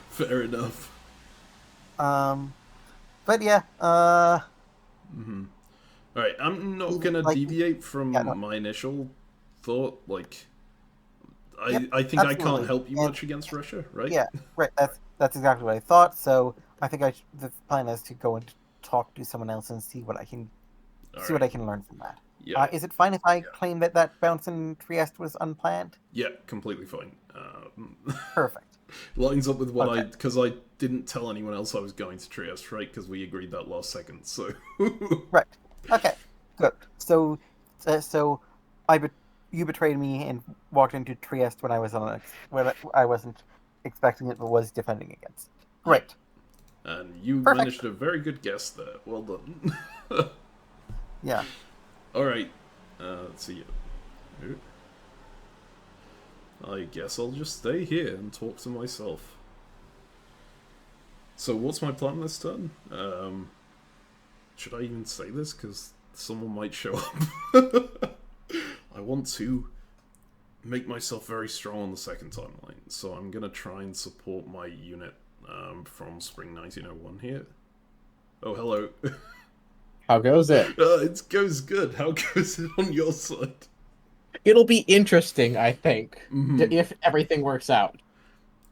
Fair enough. But yeah. Alright, I'm not gonna deviate from my initial thought. I think I can't help you much against Russia, right? Yeah, right. That's exactly what I thought. So I think the plan is to go and talk to someone else and see what I can what I can learn from that. Yeah. Is it fine if I claim that bounce in Trieste was unplanned? Yeah, completely fine. Perfect. Lines up with what because I didn't tell anyone else I was going to Trieste, right? Because we agreed that last second. So. Right. Okay. Good. So you betrayed me and walked into Trieste when I wasn't expecting it, but was defending against. Great. And you managed a very good guess there. Well done. Yeah. Alright. Let's see. I guess I'll just stay here and talk to myself. So what's my plan this turn? Should I even say this? Because someone might show up. I want to make myself very strong on the second timeline, so I'm going to try and support my unit from Spring 1901 here. Oh, hello. How goes it? It goes good. How goes it on your side? It'll be interesting, I think, Mhm. if everything works out.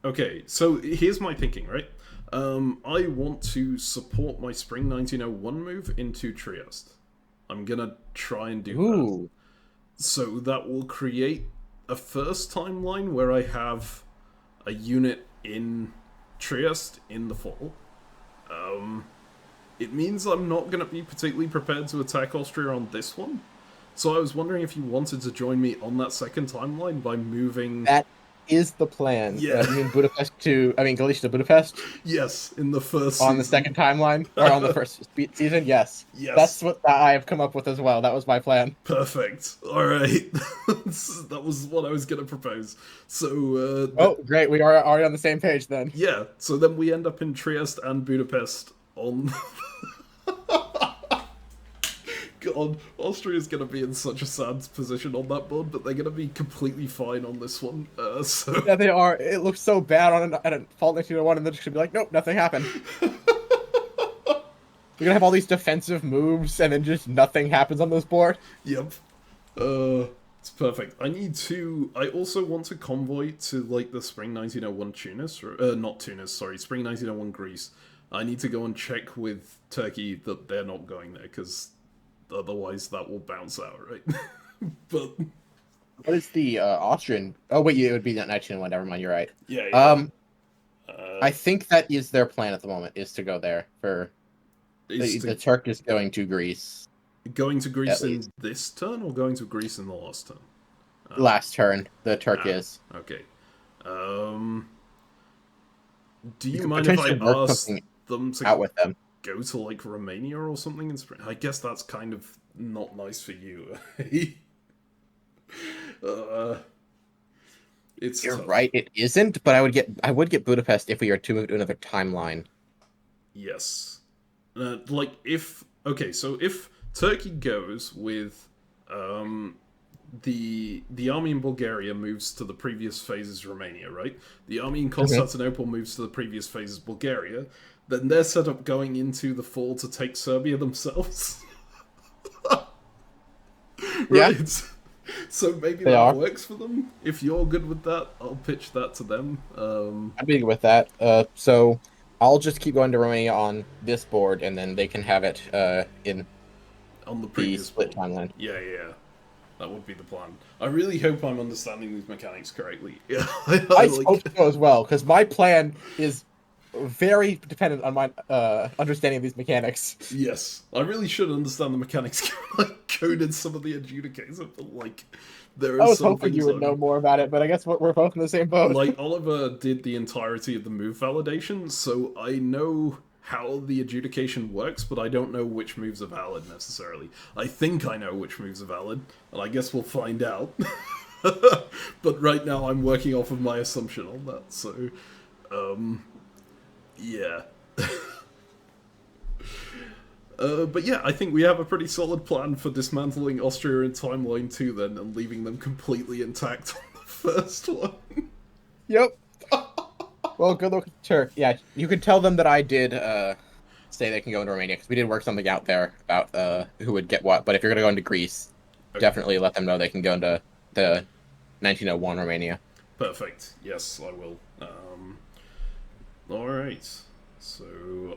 Okay, so here's my thinking, right? I want to support my Spring 1901 move into Trieste. I'm gonna try and do that. Ooh. So that will create a first timeline where I have a unit in Trieste in the fall. It means I'm not going to be particularly prepared to attack Austria on this one. So I was wondering if you wanted to join me on that second timeline by moving... That is the plan. Yeah. You mean Galicia to Budapest? Yes, in the first On the season. second timeline? Or on the first season? Yes. Yes. That's what I have come up with as well. That was my plan. Perfect. Alright. That was what I was going to propose. So... Oh, great. We are already on the same page then. Yeah, so then we end up in Trieste and Budapest on... God, Austria's going to be in such a sad position on that board, but they're going to be completely fine on this one. So Yeah, they are. It looks so bad on a Fault 1901, and they're just going to be like, nope, nothing happened. You're going to have all these defensive moves, and then just nothing happens on this board. Yep. It's perfect. I also want to convoy to, like, the Spring 1901 Tunis, not Tunis, sorry, Spring 1901 Greece. I need to go and check with Turkey that they're not going there, because otherwise that will bounce out, right? But... What is the Austrian? Oh, wait, it would be that 1901. Never mind, you're right. Yeah. I think that is their plan at the moment, is to go there. The Turk is going to Greece. Going to Greece in this turn, or going to Greece in the last turn? Last turn, the Turk is. Okay. Do you mind if I ask them to out with them? Go to, like, Romania or something in spring? I guess that's kind of not nice for you. It's You're tough. right, it isn't, but I would get Budapest if we were to move to another timeline. Yes. If Turkey goes with the army in Bulgaria moves to the previous phases Romania, right? The army in Constantinople moves to the previous phases Bulgaria. Then they're set up going into the fall to take Serbia themselves. Right? Yeah. So maybe They that are. works for them. If you're good with that, I'll pitch that to them. I'd be good with that. So I'll just keep going to Romania on this board, and then they can have it in on the the previous split board. timeline. Yeah. That would be the plan. I really hope I'm understanding these mechanics correctly. Yeah, I hope so as well, because my plan is very dependent on my understanding of these mechanics. Yes, I really should understand the mechanics. I coded some of the adjudicators, but there I are was some hoping things you would know more about it, but I guess we're both in the same boat. Like, Oliver did the entirety of the move validation, so I know how the adjudication works, but I don't know which moves are valid necessarily. I think I know which moves are valid, and I guess we'll find out. But right now I'm working off of my assumption on that, so yeah. But yeah, I think we have a pretty solid plan for dismantling Austria in Timeline 2 then, and leaving them completely intact on the first one. Yep. Well, good luck with Turk. Yeah, you could tell them that I did say they can go into Romania, because we did work something out there about who would get what. But if you're going to go into Greece, definitely let them know they can go into the 1901 Romania. Perfect. Yes, I will. Alright. So,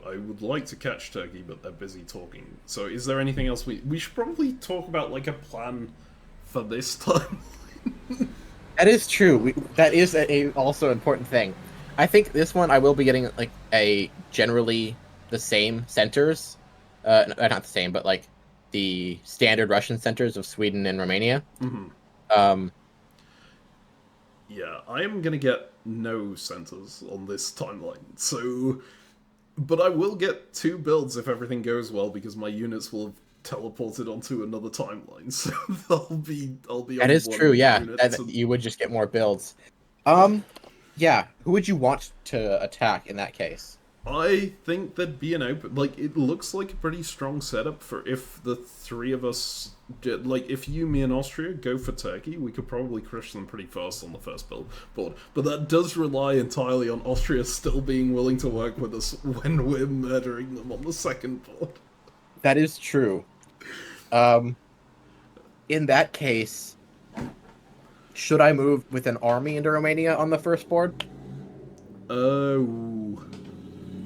I would like to catch Turkey, but they're busy talking. So, is there anything else we should probably talk about, like, a plan for this time? That is true. That is also important thing. I think this one I will be getting, like, a generally the same centers. Not the same, but, like, the standard Russian centers of Sweden and Romania. Mm-hmm. Yeah, I am gonna get no centers on this timeline, so... But I will get 2 builds if everything goes well, because my units will have teleported onto another timeline, so I'll be That is true, yeah. You would just get more builds. Yeah, who would you want to attack in that case? I think there'd be an open... Like, it looks like a pretty strong setup for if the three of us... Like, if you, me, and Austria go for Turkey, we could probably crush them pretty fast on the first board. But that does rely entirely on Austria still being willing to work with us when we're murdering them on the second board. That is true. In that case, should I move with an army into Romania on the first board? Oh...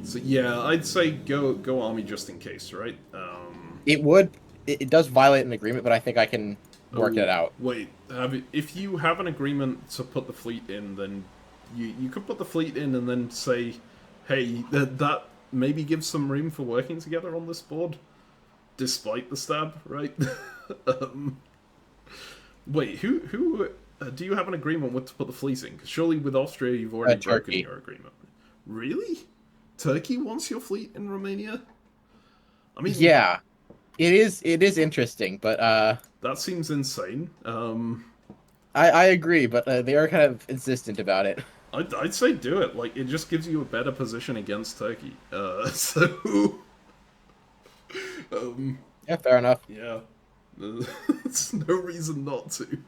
So yeah, I'd say go army just in case, right? It does violate an agreement, but I think I can work it out. Wait, if you have an agreement to put the fleet in, then you could put the fleet in and then say, hey, that maybe gives some room for working together on this board, despite the stab, right? Wait, who do you have an agreement with to put the fleet in? Because surely with Austria you've already broken your agreement. Really? Turkey wants your fleet in Romania? I mean, yeah, it is interesting, but that seems insane. I agree, but they are kind of insistent about it. I'd say do it. Like, it just gives you a better position against Turkey. So, yeah, fair enough. Yeah, there's no reason not to.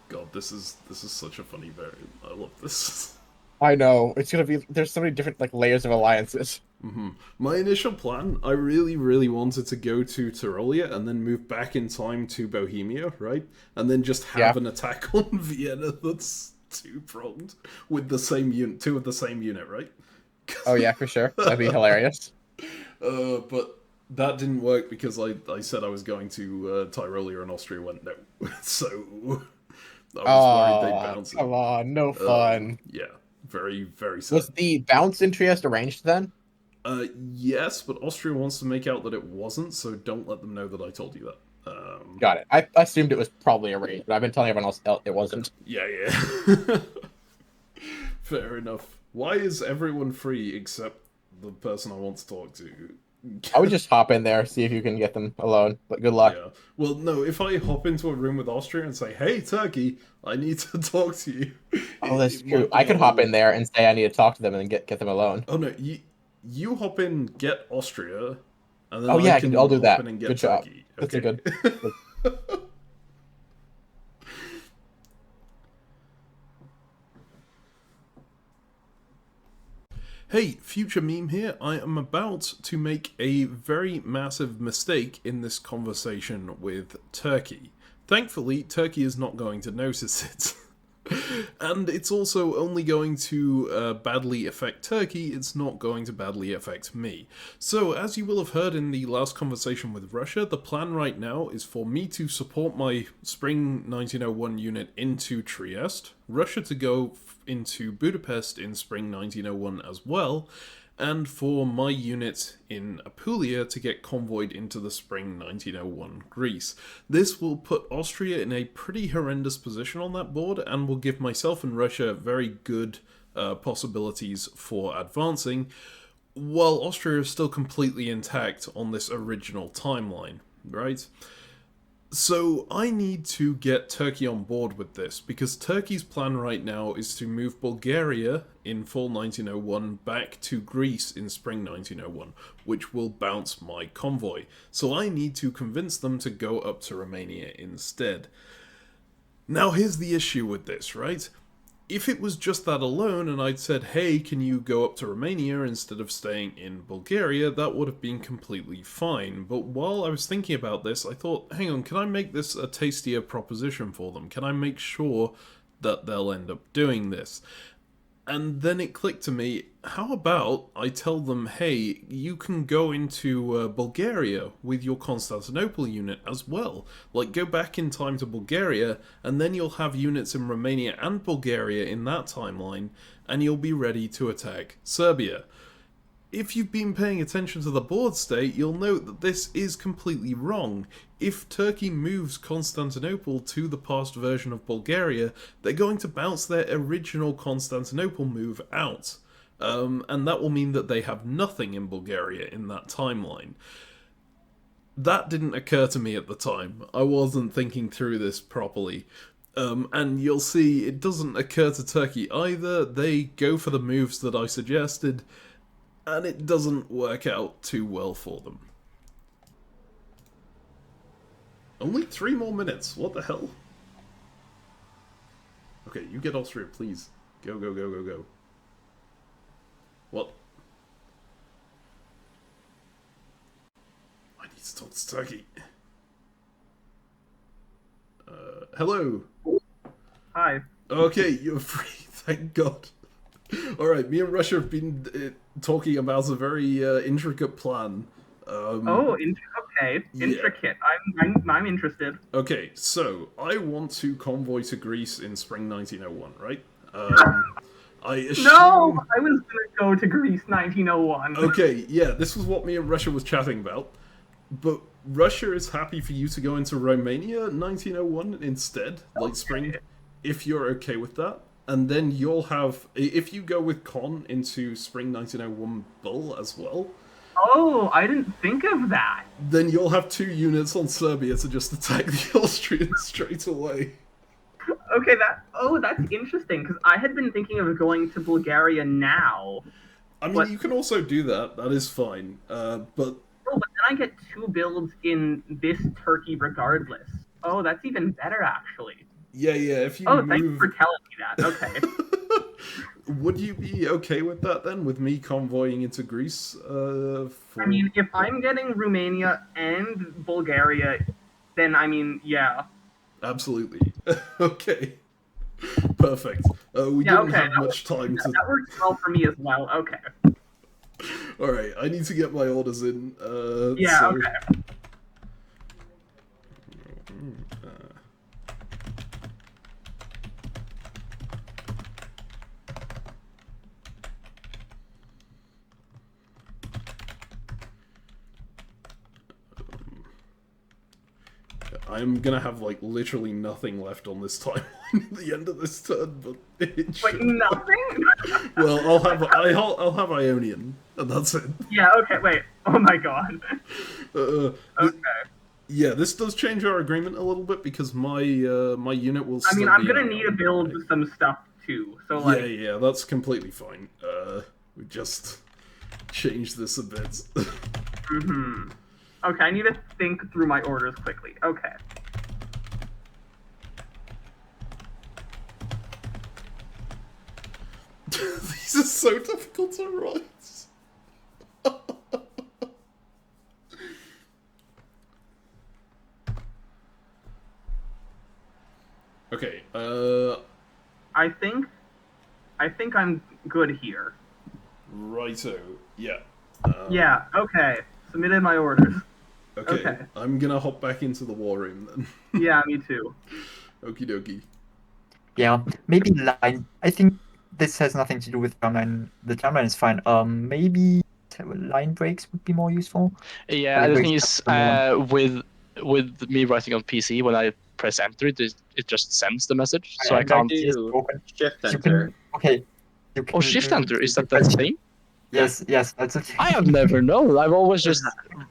God, this is such a funny variant. I love this. I know. It's gonna be... There's so many different, like, layers of alliances. Mm-hmm. My initial plan, I really, really wanted to go to Tyrolia and then move back in time to Bohemia, right? And then just have an attack on Vienna that's two-pronged with the same unit, two of the same unit, right? Oh yeah, for sure. That'd be hilarious. But that didn't work because I said I was going to Tyrolia and Austria went no. So... I was worried they'd bounce it. Come on, no fun. Yeah, very, very sad. Was the bounce in Trieste arranged then? Yes, but Austria wants to make out that it wasn't, so don't let them know that I told you that. Got it. I assumed it was probably arranged, but I've been telling everyone else it wasn't. Yeah. Fair enough. Why is everyone free except the person I want to talk to? I would just hop in there, see if you can get them alone, but good luck. Yeah. Well, no, if I hop into a room with Austria and say, hey, Turkey, I need to talk to you. Oh, that's true. I could hop in there and say I need to talk to them and then get them alone. Oh, no, you hop in, get Austria, and then I'll do that. And get good job. Turkey. That's okay. a good... Hey, future meme here. I am about to make a very massive mistake in this conversation with Turkey. Thankfully, Turkey is not going to notice it. And it's also only going to badly affect Turkey, it's not going to badly affect me. So, as you will have heard in the last conversation with Russia, the plan right now is for me to support my Spring 1901 unit into Trieste, Russia to go into Budapest in Spring 1901 as well, and for my unit in Apulia to get convoyed into the Spring 1901 Greece. This will put Austria in a pretty horrendous position on that board, and will give myself and Russia very good possibilities for advancing, while Austria is still completely intact on this original timeline, right? So I need to get Turkey on board with this, because Turkey's plan right now is to move Bulgaria in fall 1901 back to Greece in spring 1901, which will bounce my convoy. So I need to convince them to go up to Romania instead. Now here's the issue with this, right? If it was just that alone and I'd said, hey, can you go up to Romania instead of staying in Bulgaria, that would have been completely fine. But while I was thinking about this, I thought, hang on, can I make this a tastier proposition for them? Can I make sure that they'll end up doing this? And then it clicked to me, how about I tell them, hey, you can go into Bulgaria with your Constantinople unit as well. Like, go back in time to Bulgaria, and then you'll have units in Romania and Bulgaria in that timeline, and you'll be ready to attack Serbia. If you've been paying attention to the board state, you'll note that this is completely wrong. If Turkey moves Constantinople to the past version of Bulgaria, they're going to bounce their original Constantinople move out. And that will mean that they have nothing in Bulgaria in that timeline. That didn't occur to me at the time. I wasn't thinking through this properly. And you'll see it doesn't occur to Turkey either. They go for the moves that I suggested, and it doesn't work out too well for them. Only 3 more minutes. What the hell? Okay, you get Austria, please. Go, go, go, go, go. What? I need to talk to Turkey. Hello. Hi. Okay, you're free. Thank God. Alright, me and Russia have been talking about a very intricate plan. Okay. Intricate. I'm interested. Okay, so I want to convoy to Greece in spring 1901, right? I assume... No! I was gonna go to Greece 1901. Okay, yeah, this was what me and Russia was chatting about. But Russia is happy for you to go into Romania 1901 instead, like spring, if you're okay with that. And then you'll have, if you go with Con into spring 1901 Bull as well. Oh, I didn't think of that. Then you'll have 2 units on Serbia to just attack the Austrians straight away. Okay, that's interesting, because I had been thinking of going to Bulgaria now. I mean, you can also do that, that is fine, but... Oh, but then I get 2 builds in this Turkey regardless. Oh, that's even better, actually. Yeah, if you thank you for telling me that, okay. Would you be okay with that, then, with me convoying into Greece? I mean, if I'm getting Romania and Bulgaria, then, I mean, yeah. Absolutely. Okay. Perfect. We didn't have much time to... That works well for me as well, okay. Alright, I need to get my orders in. Okay. I'm gonna have, like, literally nothing left on this timeline at the end of this turn, but it should... Wait, nothing? Well, I'll have Ionian, and that's it. Yeah, okay, wait. Oh my god. Okay. Yeah, this does change our agreement a little bit, because my my unit will still I mean, I'm gonna need to build some stuff, too, so, like... Yeah, that's completely fine. We just changed this a bit. Mm-hmm. Okay, I need to think through my orders quickly. Okay. These are so difficult to write. Okay, I think I'm good here. Righto, yeah. Yeah, okay. Submitted my orders. Okay, I'm gonna hop back into the war room then. Yeah, me too. Okie dokie. Yeah, maybe line. I think this has nothing to do with timeline. The timeline is fine. Maybe line breaks would be more useful. Yeah, Line the breaks thing is, with me writing on PC, when I press enter, it just sends the message, so I can't. Shift enter. Okay. Oh, shift enter, is that thing? Yes, that's okay. I have never known. I've always just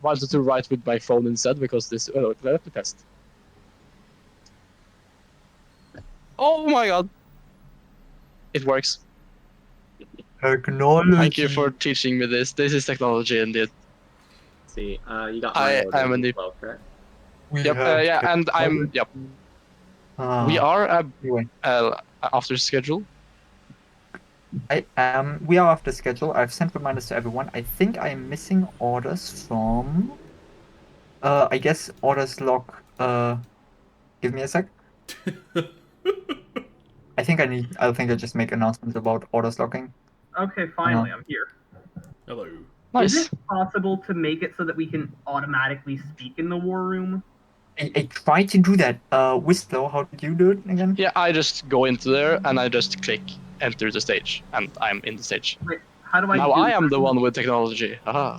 wanted to write with my phone instead because this. Oh, let me test. Oh my god! It works. Technology. Thank you for teaching me this. This is technology indeed. See, you got I my am orders in as well, correct? Yep. Yeah, and I'm. Yep. We are anyway. after schedule. We are after schedule. I've sent reminders to everyone. I think I am missing orders from. I guess orders log. Give me a sec. I think I just make announcements about orders logging. Okay, finally, I'm here. Hello. Nice. Is it possible to make it so that we can automatically speak in the war room? I tried to do that. Whistler, how did you do it again? Yeah, I just go into there and I just click enter the stage, and I'm in the stage. Wait, how do I Now do I am that? the one with technology. Aha.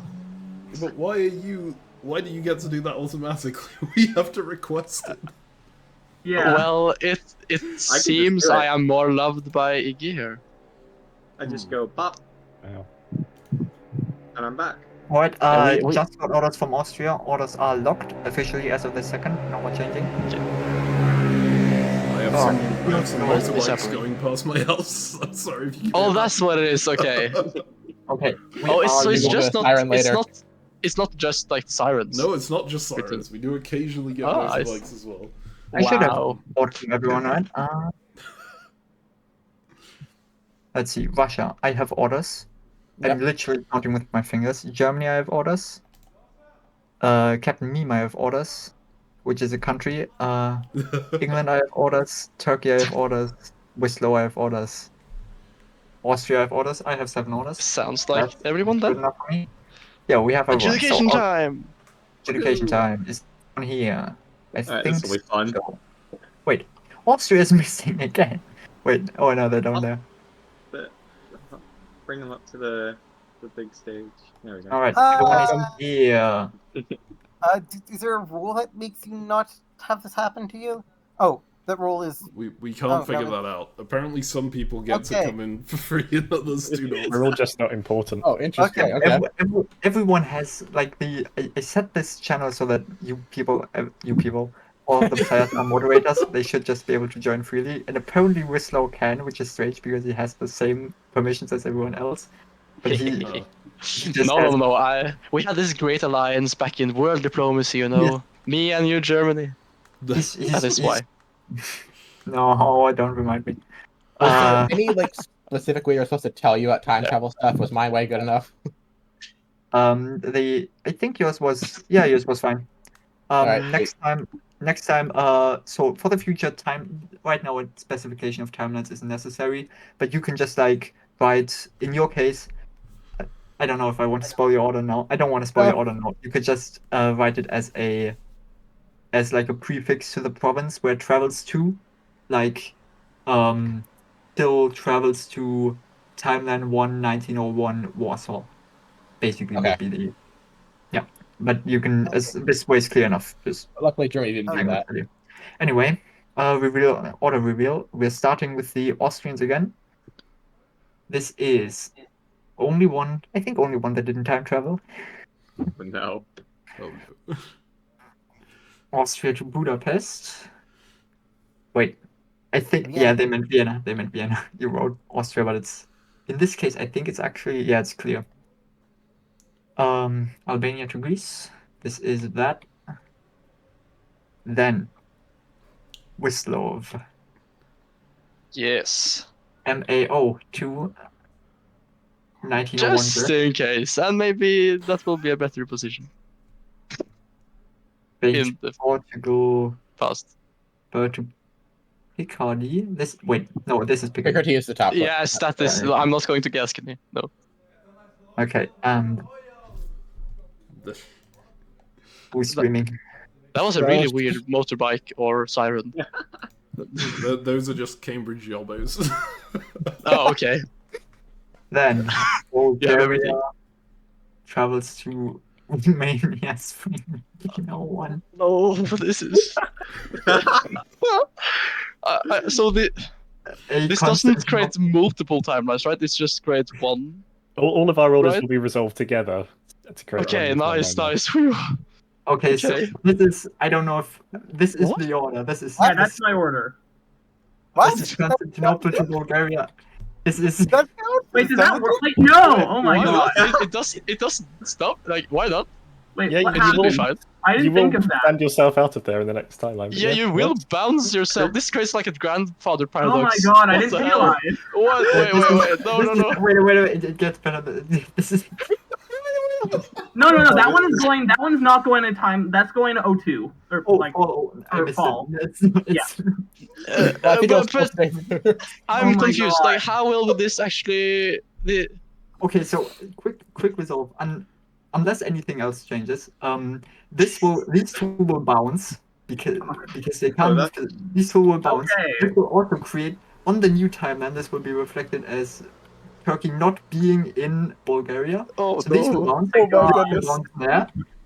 But why do you get to do that automatically? We have to request it. Yeah. Well, it seems do it. I am more loved by Iggy here. I just go pop, Wow. and I'm back. Alright, we- just got orders from Austria. Orders are locked officially as of the second. No more changing. have Oh, some no. What's motorbikes happening? going past my house. I'm sorry if you can Oh, hear that. that's what it is. Okay. Okay. Oh, so it's using just the not. siren It's later. not. It's not just like sirens. No, it's not just sirens. We do occasionally get Ah, I motorbikes as well. I should have Wow. ordered from everyone, right? Let's see. Russia, I have orders. I'm Yep. literally counting with my fingers. Germany, I have orders. Captain Meme, I have orders, which is a country. England, I have orders. Turkey, I have orders. Whistler, I have orders. Austria, I have orders. I have 7 orders. Sounds like That's everyone good then. enough for me. Yeah, we have everyone. Adjudication So, time. adjudication time is on here. I Alright, think this'll be fun. so. Wait, Austria is missing again. Wait, oh no, they're down there. Bring them up to the big stage. There we go. All right, everyone is here. Is there a rule that makes you not have this happen to you? Oh, that rule is. We can't figure that out. Apparently some people get to come in for free and others do not. We're all just not important. Oh, interesting. Okay. Everyone has like the. I set this channel so that you people, all the players are moderators. They should just be able to join freely. And apparently Whistler can, which is strange because he has the same permissions as everyone else. But he just No. We had this great alliance back in world diplomacy, you know. Yeah. Me and you, Germany. That is why. No, don't remind me. Was there any like specific way you're supposed to tell you at time travel stuff? Was my way good enough? I think yours was fine. Alright, Next time, so for the future time, right now a specification of timelines isn't necessary, but you can just like write, in your case, I don't know if I want to spoil your order now. I don't want to spoil your order now. You could just write it as like a prefix to the province where it travels to, like, still travels to timeline 1901 Warsaw, basically would be the, but you can, this way is clear enough. Just luckily Germany didn't do that. Anyway, order reveal. We're starting with the Austrians again. This is only one that didn't time travel. No. Austria to Budapest. Wait, I think they meant Vienna. You wrote Austria, but it's in this case I think it's actually it's clear. Albania to Greece. This is that. Then Wislov. Yes. MAO to 1901. Just in case, and maybe that will be a better position. In the Portugal. Past. To Picardy. This is Picardy. Picardy is the top. Yes, that is. I'm not going to guess, can you? No. Okay. Who's screaming? That was a really weird motorbike or siren. Those are just Cambridge yobos. Oh, okay. Then Bulgaria travels to Romania. one. No, this is. So this doesn't create multiple timelines, right? It's just create one. All of our orders will be resolved together to create. Okay, nice. Okay, so this is. I don't know if this is the order. This is. Yeah, that's my order. What? This is Constantinople to Bulgaria. This is. Wait, does that work? Wait, no! Oh my god! It doesn't stop. Like, why not? Wait, yeah, what you happened? will. I didn't think of that. Send yourself out of there in the next timeline. Yeah, you will bounce yourself. This creates like a grandfather paradox. Oh my god, I didn't realize. What? Wait. No. Wait. It gets better. This is. No. That one's not going in time. That's going to 02 or or fall. I'm confused. Like, how will this actually? Okay, so quick resolve. Unless anything else changes, these two will bounce because they can't. These two will bounce. Okay. This will also create on the new timeline. This will be reflected as Turkey not being in Bulgaria. Oh, so these will bounce. goodness.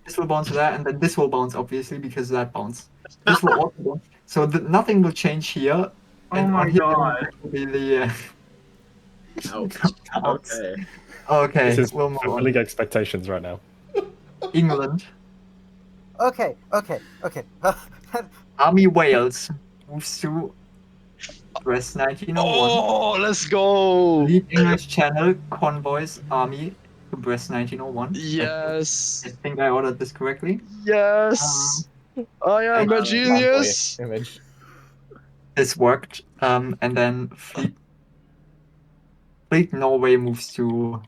This will bounce there, and then this will bounce obviously because that bounced. This will also bounce. So nothing will change here. Oh my god. Will be the. Okay. This is we'll move on. fulfilling expectations right now. England. Okay. Army Wales moves to Press 1901. Oh, let's go! Lead English channel, convoys, army to Brest 1901. Yes. I think I ordered this correctly. Yes. I am a genius. Image. This worked. And then Fleet Norway moves to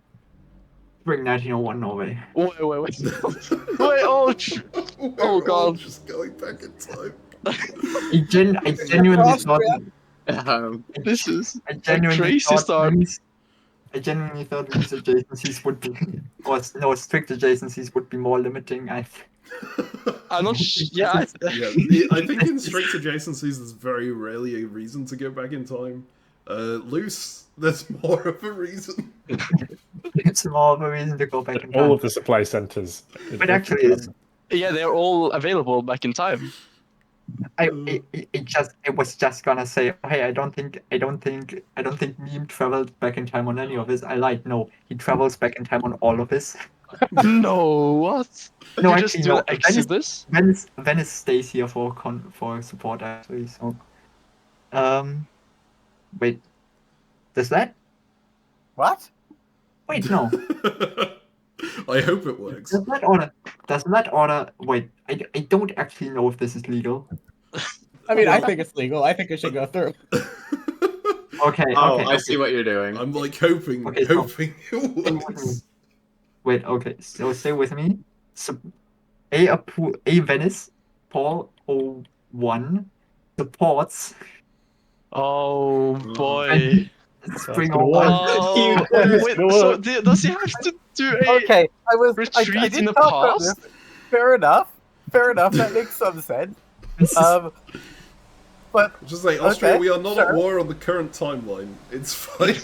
Spring 1901 Norway. Wait. Oh, Oh God. Just going back in time. I genuinely thought. This is I a genuinely crazy thought start. I genuinely thought these adjacencies would be, or no, strict adjacencies would be more limiting. I'm not. Yeah. I think in strict adjacencies, there's very rarely a reason to go back in time. Loose, there's more of a reason. It's more of a reason to go back in time. All of the supply centers. But actually, Yeah, they're all available back in time. I was just gonna say, hey, I don't think Meme traveled back in time on any of his. I lied. No, he travels back in time on all of his. No, what? No, You actually, just do no. an Exodus? Venice stays here for support actually. So, wait, does that? What? Wait, no. I hope it works. Does that order? Wait, I don't actually know if this is legal. I mean, I think it's legal. I think it should go through. Okay. Oh, okay. I see what you're doing. I'm like hoping Okay, so- it works. Wait, okay. So stay with me. So, A Venice, Paul 01 supports Oh boy. Spring gonna 01. Oh, wait, so does he have to do a Okay, I retreat did in the talk about past? this. Fair enough. That makes some sense. But Just like Austria, okay, we are not sure. at war on the current timeline. It's fine.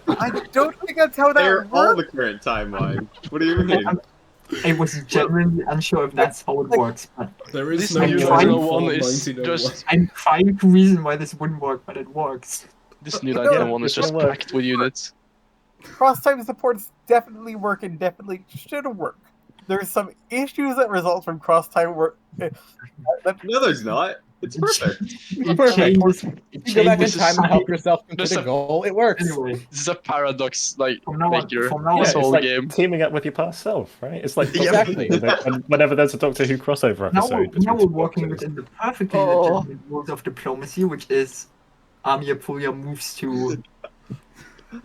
I don't think that's how They're that all works. the current timeline. What do you mean? I was genuinely unsure if that's how it works, but There is This no new war in 1901 is 1901. just I'm trying to reason why this wouldn't work, but it works. this new No, 1901 is it's just gonna work. packed with units. Cross-time supports definitely work and definitely should work. There's some issues that result from cross-time work. No, there's not. It's perfect. It Perfect. changes. You go back in This is time and help yourself complete Just a a- goal. It works. Anyway, This is a paradox, like From now on- maker. from now on- This Yeah, it's whole like game. teaming up with your past self, right? It's like Exactly. whenever there's a Doctor Who crossover now episode. we're between two working Doctors. within the perfectly Oh. legitimate rules of diplomacy, which is Army Apulia moves to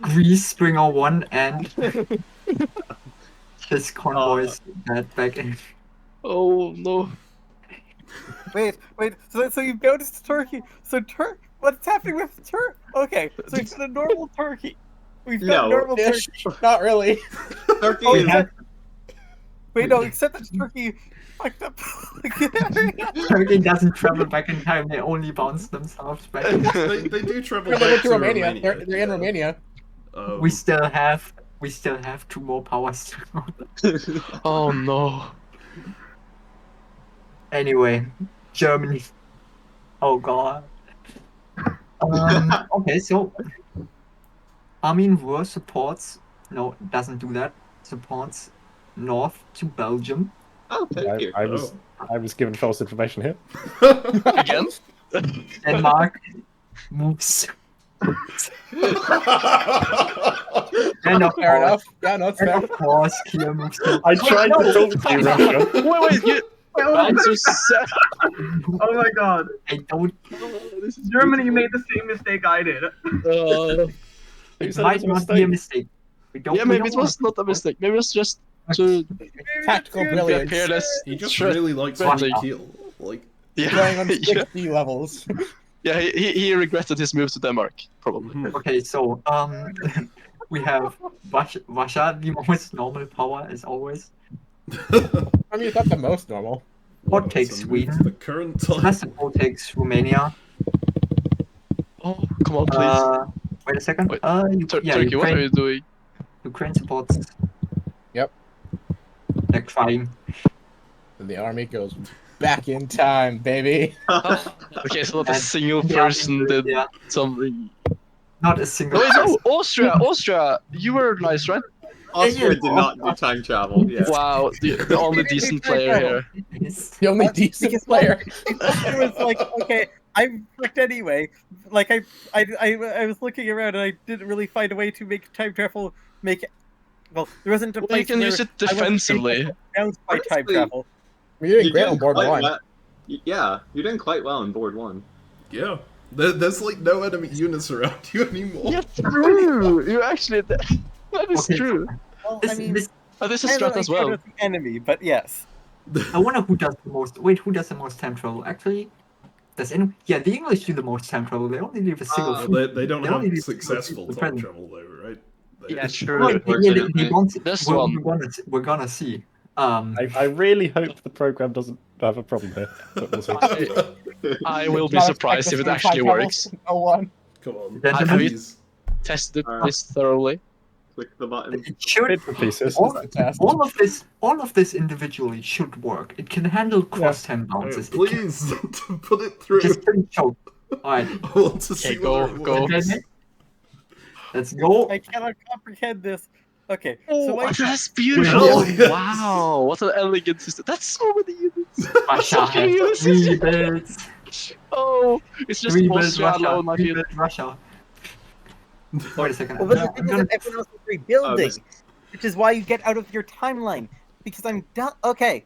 Greece, Spring 01, and his convoys head back in. Oh no. Wait. So you've noticed Turkey. So what's happening with Turkey? Okay, so we've got a normal Turkey. We've got No. normal Ish. Turkey. Not really. Turkey Oh, is yeah. Wait, no, except that Turkey fucked up. Turkey doesn't travel back in time, they only bounce themselves back. They do travel They back went to to Romania. Romania. They're in Romania. We still have 2 more powers to go. Oh no. Anyway, Germany. Oh god. Okay, so Armin Ruhr supports. No, doesn't do that. Supports north to Belgium. Oh, thank you. I was given false information here. Again? Denmark moves. And of Fair course, enough. Yeah, no, it's and fair. of course, Kiel moves to. I tried to talk to you, Russia. Wait, you that's so sad. Oh my god. I don't. This is Germany made the same mistake I did. beautiful. Who It said might it was not be a mistake. We don't. Yeah, we maybe don't it was know. not a mistake. Maybe it was just to Tactical be brilliance. careless. He just Sure. really likes Friendly. Frank Keel. Like, Playing on Yeah, 60 levels. yeah. He regretted his move to Denmark, probably. mhm. Okay, so we have Russia, the most normal power as always. I mean, it's not the most normal. What Wow, takes so move to Sweden? The current time. Sevastopol takes Romania. Oh, come on, please. Wait a second. Wait, Yeah, Turkey, what are Ukraine, you doing? Ukraine supports. Yep. They're crying. And the army goes back in time, baby. Okay, so not a And single the person army- did yeah, something. not a single. Wait, no, person. Austria, you were nice, right? Austria did not do time travel. Yeah. Wow, the only decent player here. The only decent Because- player. It was like, okay, I'm fucked anyway. Like I was looking around and I didn't really find a way to make time travel make. Well, there wasn't a Well, place you can where use it I wasn't defensively. bounced by time Honestly, travel. You're doing great on board quite one. well. Yeah, you're doing quite well on board 1. Yeah. There's like no enemy units around you anymore. Yeah, true. You actually that is Okay, true. Well, This, I mean, this, This is I don't strat know, as I well. counter the enemy, but yes. I wonder who does the most. Wait, who does the most time travel? Actually, does anyone? Yeah, the English do the most time travel. They only leave a single. Well, they don't They only have leave a single successful food time present. travel though, right? Yeah, Oh, true. Yeah, unfortunately. they want it. This we're, one. we're gonna see. I really hope the program doesn't have a problem here. But we'll see. I will be Not surprised if expect it us to actually time travel works. in 01. Come on, Gentlemen? please. Tested Alright. this thoroughly. Click the button. It should. Bits and pieces. All, That's a test. all of this individually should work. It can handle cross time bounces. Oh, It can please put it through. just show. Alright, I want to see go, whether it go. works. let's go. I cannot comprehend this. Okay, Oh, so that's beautiful! Hell yes. Wow, what an elegant system. That's so many units. Russia has 3 builds. Oh, it's just 3 builds Austria Russia. alone, I 3 feel. builds Russia. Wait a second. Well, but the I'm thing is gonna- that everyone else is rebuilding, this- which is why you get out of your timeline. Because I'm done. Okay,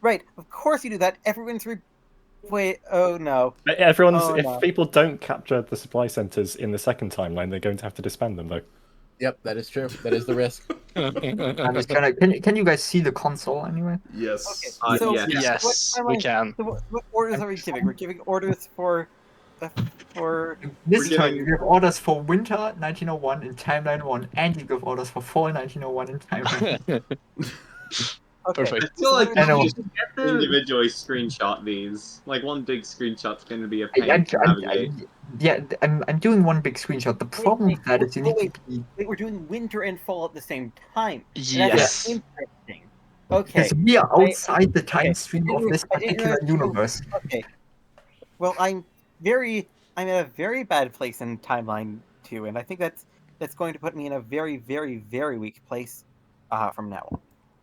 right. Of course you do that. Everyone's Wait. Oh no. Everyone's Oh, if no. people don't capture the supply centers in the second timeline, they're going to have to disband them though. Yep, that is true. That is the risk. I'm just gonna. Can you guys see the console anyway? Yes. Okay, so yes. Yes, what we timeline- can. So what orders are we giving? We're giving orders for. This We're turn, getting- you give orders for winter 1901 in timeline 1, and you give orders for fall 1901 in timeline. Okay. Perfect. I feel like we I know. should just Get the individually screenshot these. Like one big screenshot's going to be a I, pain to navigate. I'm doing one big screenshot. The problem with that is you need to be. Wait, we're doing winter and fall at the same time. Yes. That's interesting. Okay. Because we are outside the time okay. stream I of didn't- this I didn't particular realize- universe. Okay. Well, I'm in a very bad place in timeline 2, and I think that's going to put me in a very, very, very weak place from now on.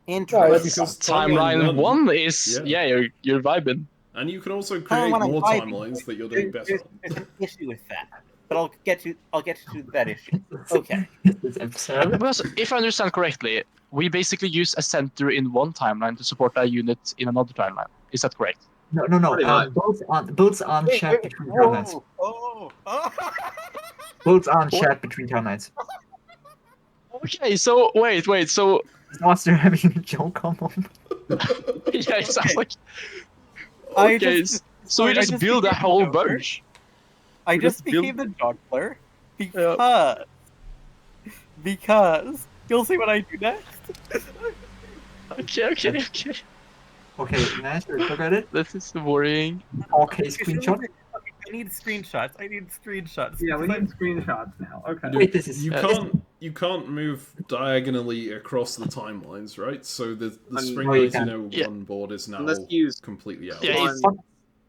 Well, Interesting. because Timeline 1 is Yeah. you're vibing. And you can also Timeline create one, I'm more vibing. timelines that you're doing better. There's an issue with that, but I'll get to that issue. Okay. This episode. Because if I understand correctly, we basically use a center in one timeline to support a unit in another timeline. Is that correct? No. Pretty much. Builds aren't shared between timelines. Whoa. Oh. Builds aren't shared between timelines. Okay, so wait, so Is Austria having a joke? Come on. yeah, it sounds like I okay. just- So we sorry, I just just build a became whole a joker. bunch. I We just just build- became the juggler because you'll see what I do next. Okay. Okay, nice. Look at it. This is worrying. 4K screenshot. Okay, I need screenshots. yeah, we because need screenshots now. Okay. Wait, this is. You can't move diagonally across the timelines, right? So the spring No, you 1901 board is now Unless you use completely out. Yeah, On-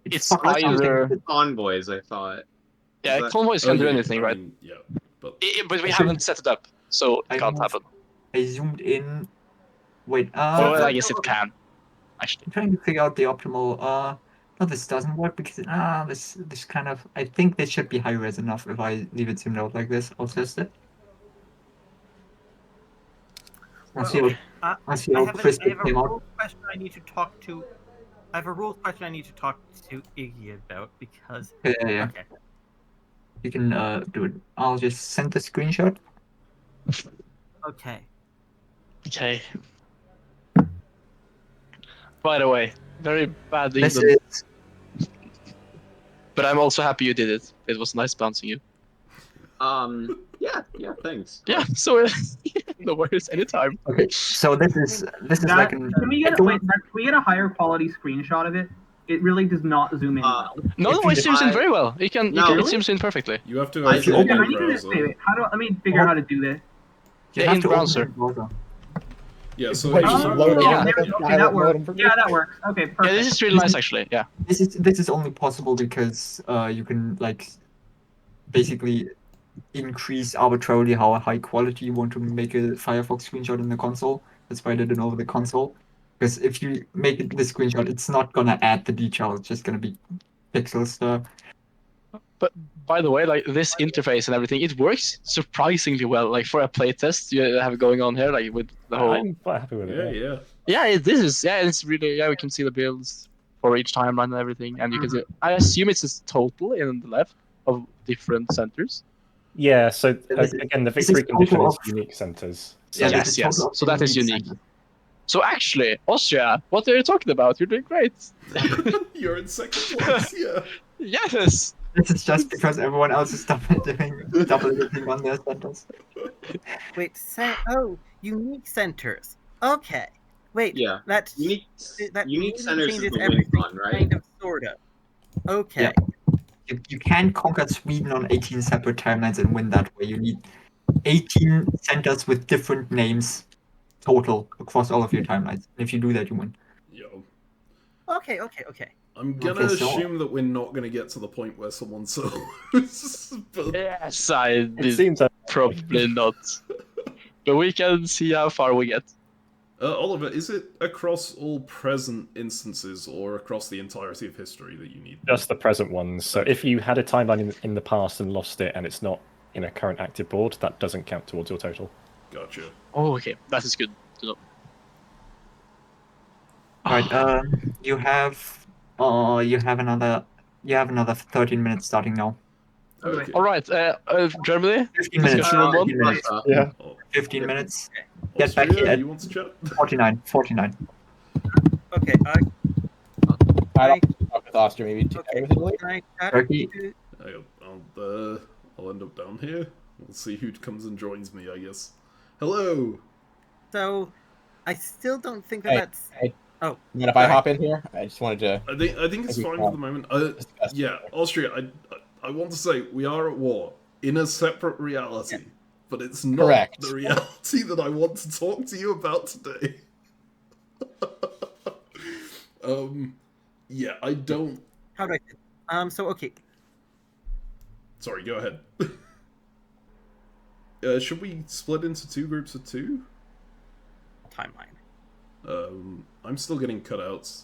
It's fucking either something. convoys, I thought. yeah, That- convoys Oh, can do yeah, anything, I right? mean, yeah, but But we haven't set it up, so I it can't moved- happen. I zoomed in. Wait. Oh, I guess it can. Actually, I'm trying to figure out the optimal. No, this doesn't work because this kind of. I think this should be high res enough if I leave it zoomed out like this. I'll test it. I'll see Okay. how I have crisp a it came out. rules question I need to talk to. I have a rules question I need to talk to Iggy about because. Yeah. Okay. You can do it. I'll just send the screenshot. Okay. okay. By the way, very bad This England, is but I'm also happy you did it. It was nice bouncing you. Yeah, thanks. Yeah, so no worries, anytime. okay. So this is That, like an. can we get wait? Can we get a higher quality screenshot of it? It really does not zoom in well. No, If it you- zooms in very well. It can, No. it zooms in perfectly. you have to I open see. up Yeah, your I need to browser. wait. Let me figure out how to do this. You Yeah, have in to open browser. the browser. Yeah, so Wait, you just should load it yeah. up. There we go. Okay, that works. Yeah, that works. Okay, perfect. Yeah, this is really nice actually. Yeah. This is only possible because you can like basically increase arbitrarily how high quality you want to make a Firefox screenshot in the console. That's why I did it over the console. Because if you make it the screenshot, it's not gonna add the detail. It's just gonna be pixel stuff. But by the way, like this interface and everything, it works surprisingly well. Like for a playtest you have going on here, like with the whole. I'm quite happy with it. Yeah. It's really we can see the builds for each timeline and everything, and you can see. I assume it's a total in the left of different centers. Yeah. So This is- again, the this is victory condition total is of- unique centers. Yeah, Yes, this is yes. total of So that is unique. centers. So actually, Austria, what are you talking about? You're doing great. You're in second place, yeah. Yes. This is just because everyone else is double dipping on their centers. Wait, unique centers. Okay. Wait, Yeah. that's Unique that unique maybe centers is changes the win everything, con, right? kind of, sort of. Okay. Yeah. You can't conquer Sweden on 18 separate timelines and win that way. You need 18 centers with different names total across all of your timelines. And if you do that, you win. Yo. Okay. I'm gonna Okay, so- assume that we're not gonna get to the point where someone solos. But Yes, It seems probably not. But we can see how far we get. Oliver, is it across all present instances or across the entirety of history that you need? just the present ones. So if you had a timeline in the past and lost it, and it's not in a current active board, that doesn't count towards your total. Gotcha. Oh, okay. That is good to know. Alright, you have another 13 minutes starting now. Okay. All right, Germany. 15 minutes. Discussion room 15 one. minutes. Yeah. Oh, 15 minutes. Get back Austria, here at you want to chat? 49. Okay. I don't talk with Austria, maybe two Okay. with Italy. Can I chat Turkey. to- I'll end up down here. We'll see who comes and joins me, I guess. Hello! So, I still don't think that Hey, that's. hey. Oh, And if I Right. hop in here, I just wanted to I think it's Maybe fine not. for the moment. discuss. Yeah, Austria, I want to say we are at war in a separate reality, but it's not Correct. the reality that I want to talk to you about today. Yeah, I don't. how do I? So okay. Sorry, go ahead. Should we split into two groups of two? Timeline. I'm still getting cutouts.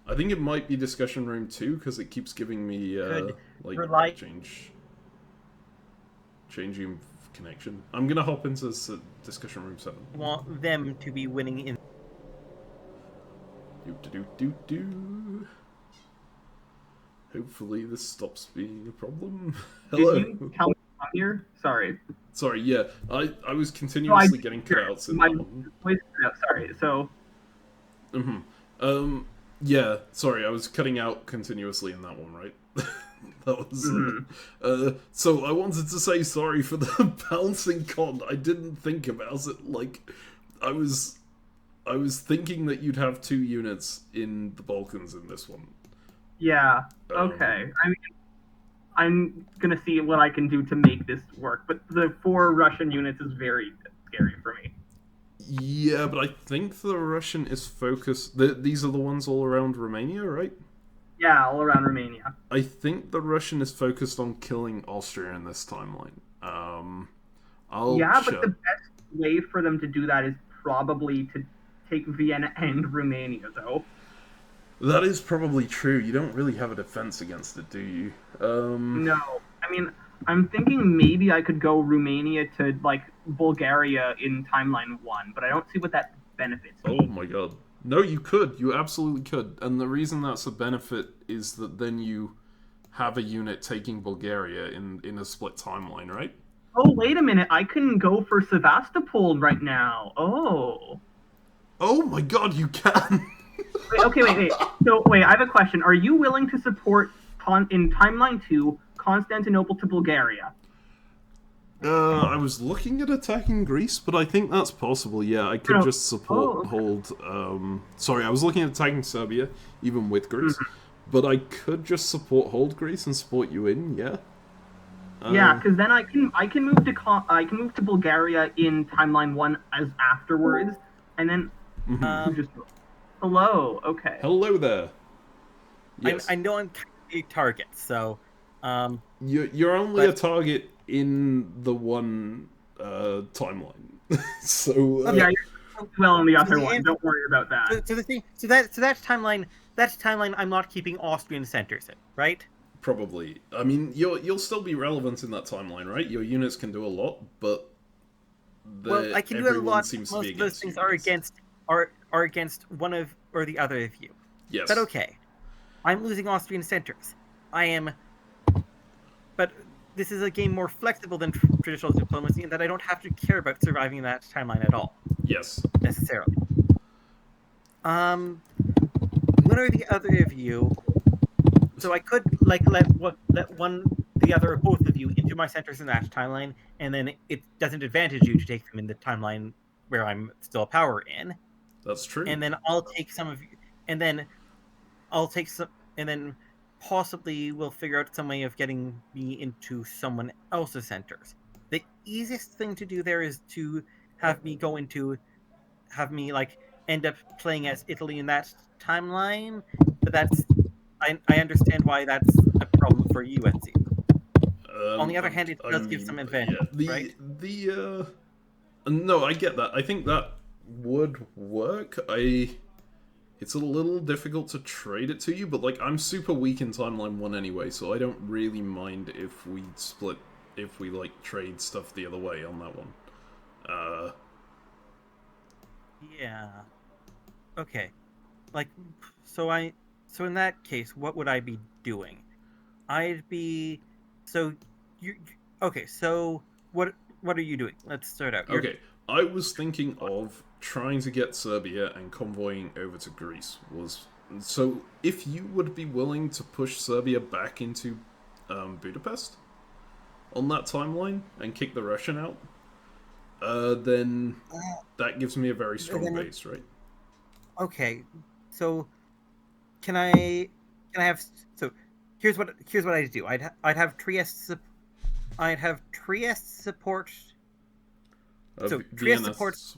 I think it might be discussion room 2 because it keeps giving me Could like rely- changing connection. I'm gonna hop into discussion room 7. Want them to be winning in. Do. Hopefully this stops being a problem. Did Hello. you tell me I'm here? Sorry. Sorry, yeah. I was continuously getting cutouts in My that one. voice. No, sorry. So Yeah, sorry, I was cutting out continuously in that one, right? That was so I wanted to say sorry for the bouncing con. I didn't think about it. Like I was thinking that you'd have 2 units in the Balkans in this one. yeah. Okay. I mean, I'm gonna see what I can do to make this work, but the 4 Russian units is very scary for me. Yeah, but I think the Russian is focused. These are the ones all around Romania, right? Yeah, all around Romania. I think the Russian is focused on killing Austria in this timeline. I'll Yeah, check. but the best way for them to do that is probably to take Vienna and Romania, though. That is probably true. You don't really have a defense against it, do you? No, I mean, I'm thinking maybe I could go Romania to like Bulgaria in timeline 1, but I don't see what that benefits me. Oh my god. No, you could. You absolutely could. And the reason that's a benefit is that then you have a unit taking Bulgaria in a split timeline, right? Oh, wait a minute, I can go for Sevastopol right now. Oh. Oh my god, you can! Wait. So, wait, I have a question. Are you willing to support, in timeline 2, Constantinople to Bulgaria? I was looking at attacking Greece, but I think that's possible, yeah. I could No. just support, Oh, okay. hold, sorry, I was looking at attacking Serbia, even with Greece. But I could just support hold Greece and support you in, yeah? Yeah, because then I can move to Bulgaria in timeline 1 as afterwards, and then just hello. Okay. Hello there. Yes. I know I'm a target, so You're only a but- target in the one timeline. So Yeah, you're well on the other the one. answer- Don't worry about that. so the thing, so that timeline, I'm not keeping Austrian centers in, right? Probably. I mean, you'll still be relevant in that timeline, right? Your units can do a lot, but Well, I can do a everyone lot. seems Most to be of those against things you, are yes. against one of or the other of you. Yes. But okay, I'm losing Austrian centers. But this is a game more flexible than traditional diplomacy in that I don't have to care about surviving that timeline at all, Yes. necessarily. One or the other of you. So I could let the other or both of you into my centers in that timeline, and then it doesn't advantage you to take them in the timeline where I'm still power in. That's true. And then I'll take some of you, and then I'll take some, and then possibly we'll figure out some way of getting me into someone else's centers. The easiest thing to do there is to have me end up playing as Italy in that timeline, but I understand why that's a problem for you, Etsy. On the other hand, it does give some advantage, right? No, I get that. I think that would work. It's a little difficult to trade it to you, but like I'm super weak in timeline 1 anyway, so I don't really mind if we like trade stuff the other way on that one. Yeah. Okay. So in that case, what would I be doing? Okay, so what are you doing? Let's start out. Okay, I was thinking of trying to get Serbia and convoying over to Greece. So if you would be willing to push Serbia back into Budapest on that timeline and kick the Russian out, then that gives me a very strong base, right? Okay, so can I have? So here's what I'd do. I'd have Trieste support. So Trieste supports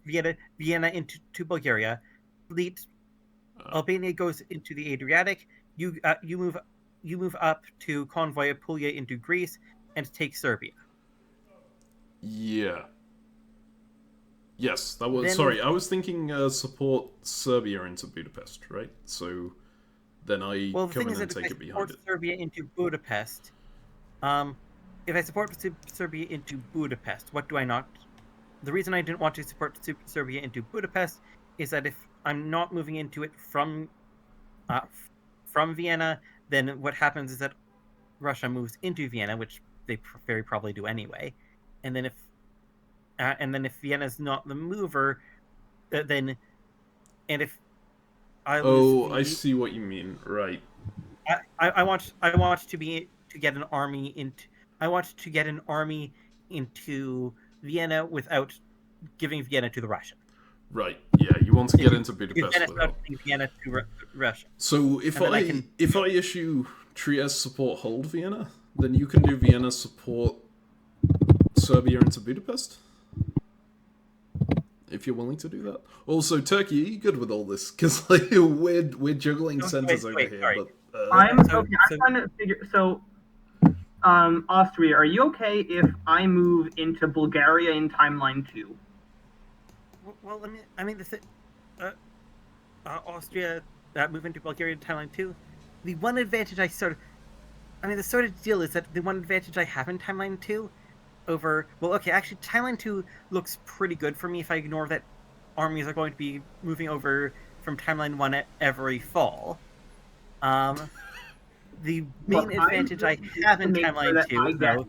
Vienna into Bulgaria. Fleet Albania goes into the Adriatic. You move up to convoy Apulia into Greece and take Serbia. Yeah. Yes, that was... Sorry, I was thinking support Serbia into Budapest, right? So then I come in and take it behind it. Serbia into Budapest. If I support Serbia into Budapest, what do I not... The reason I didn't want to support Serbia into Budapest is that if I'm not moving into it from Vienna, then what happens is that Russia moves into Vienna, which they very probably do anyway, and then if Vienna's not the mover, I see what you mean. Right. I want to get an army into Vienna without giving Vienna to the Russian. Right. Yeah, you want to get into Budapest without Vienna to Russia. So if I issue Trieste support hold Vienna, then you can do Vienna support Serbia into Budapest? If you're willing to do that. Also, Turkey, are you good with all this? Because like we're juggling centers over here. Sorry. But I'm trying to figure. So, Austria, are you okay if I move into Bulgaria in timeline 2? Well, Austria move into Bulgaria in timeline 2. The one advantage the sort of deal is that the one advantage I have in timeline 2 actually timeline 2 looks pretty good for me if I ignore that armies are going to be moving over from timeline 1 every fall. The main advantage I have in timeline 2, though,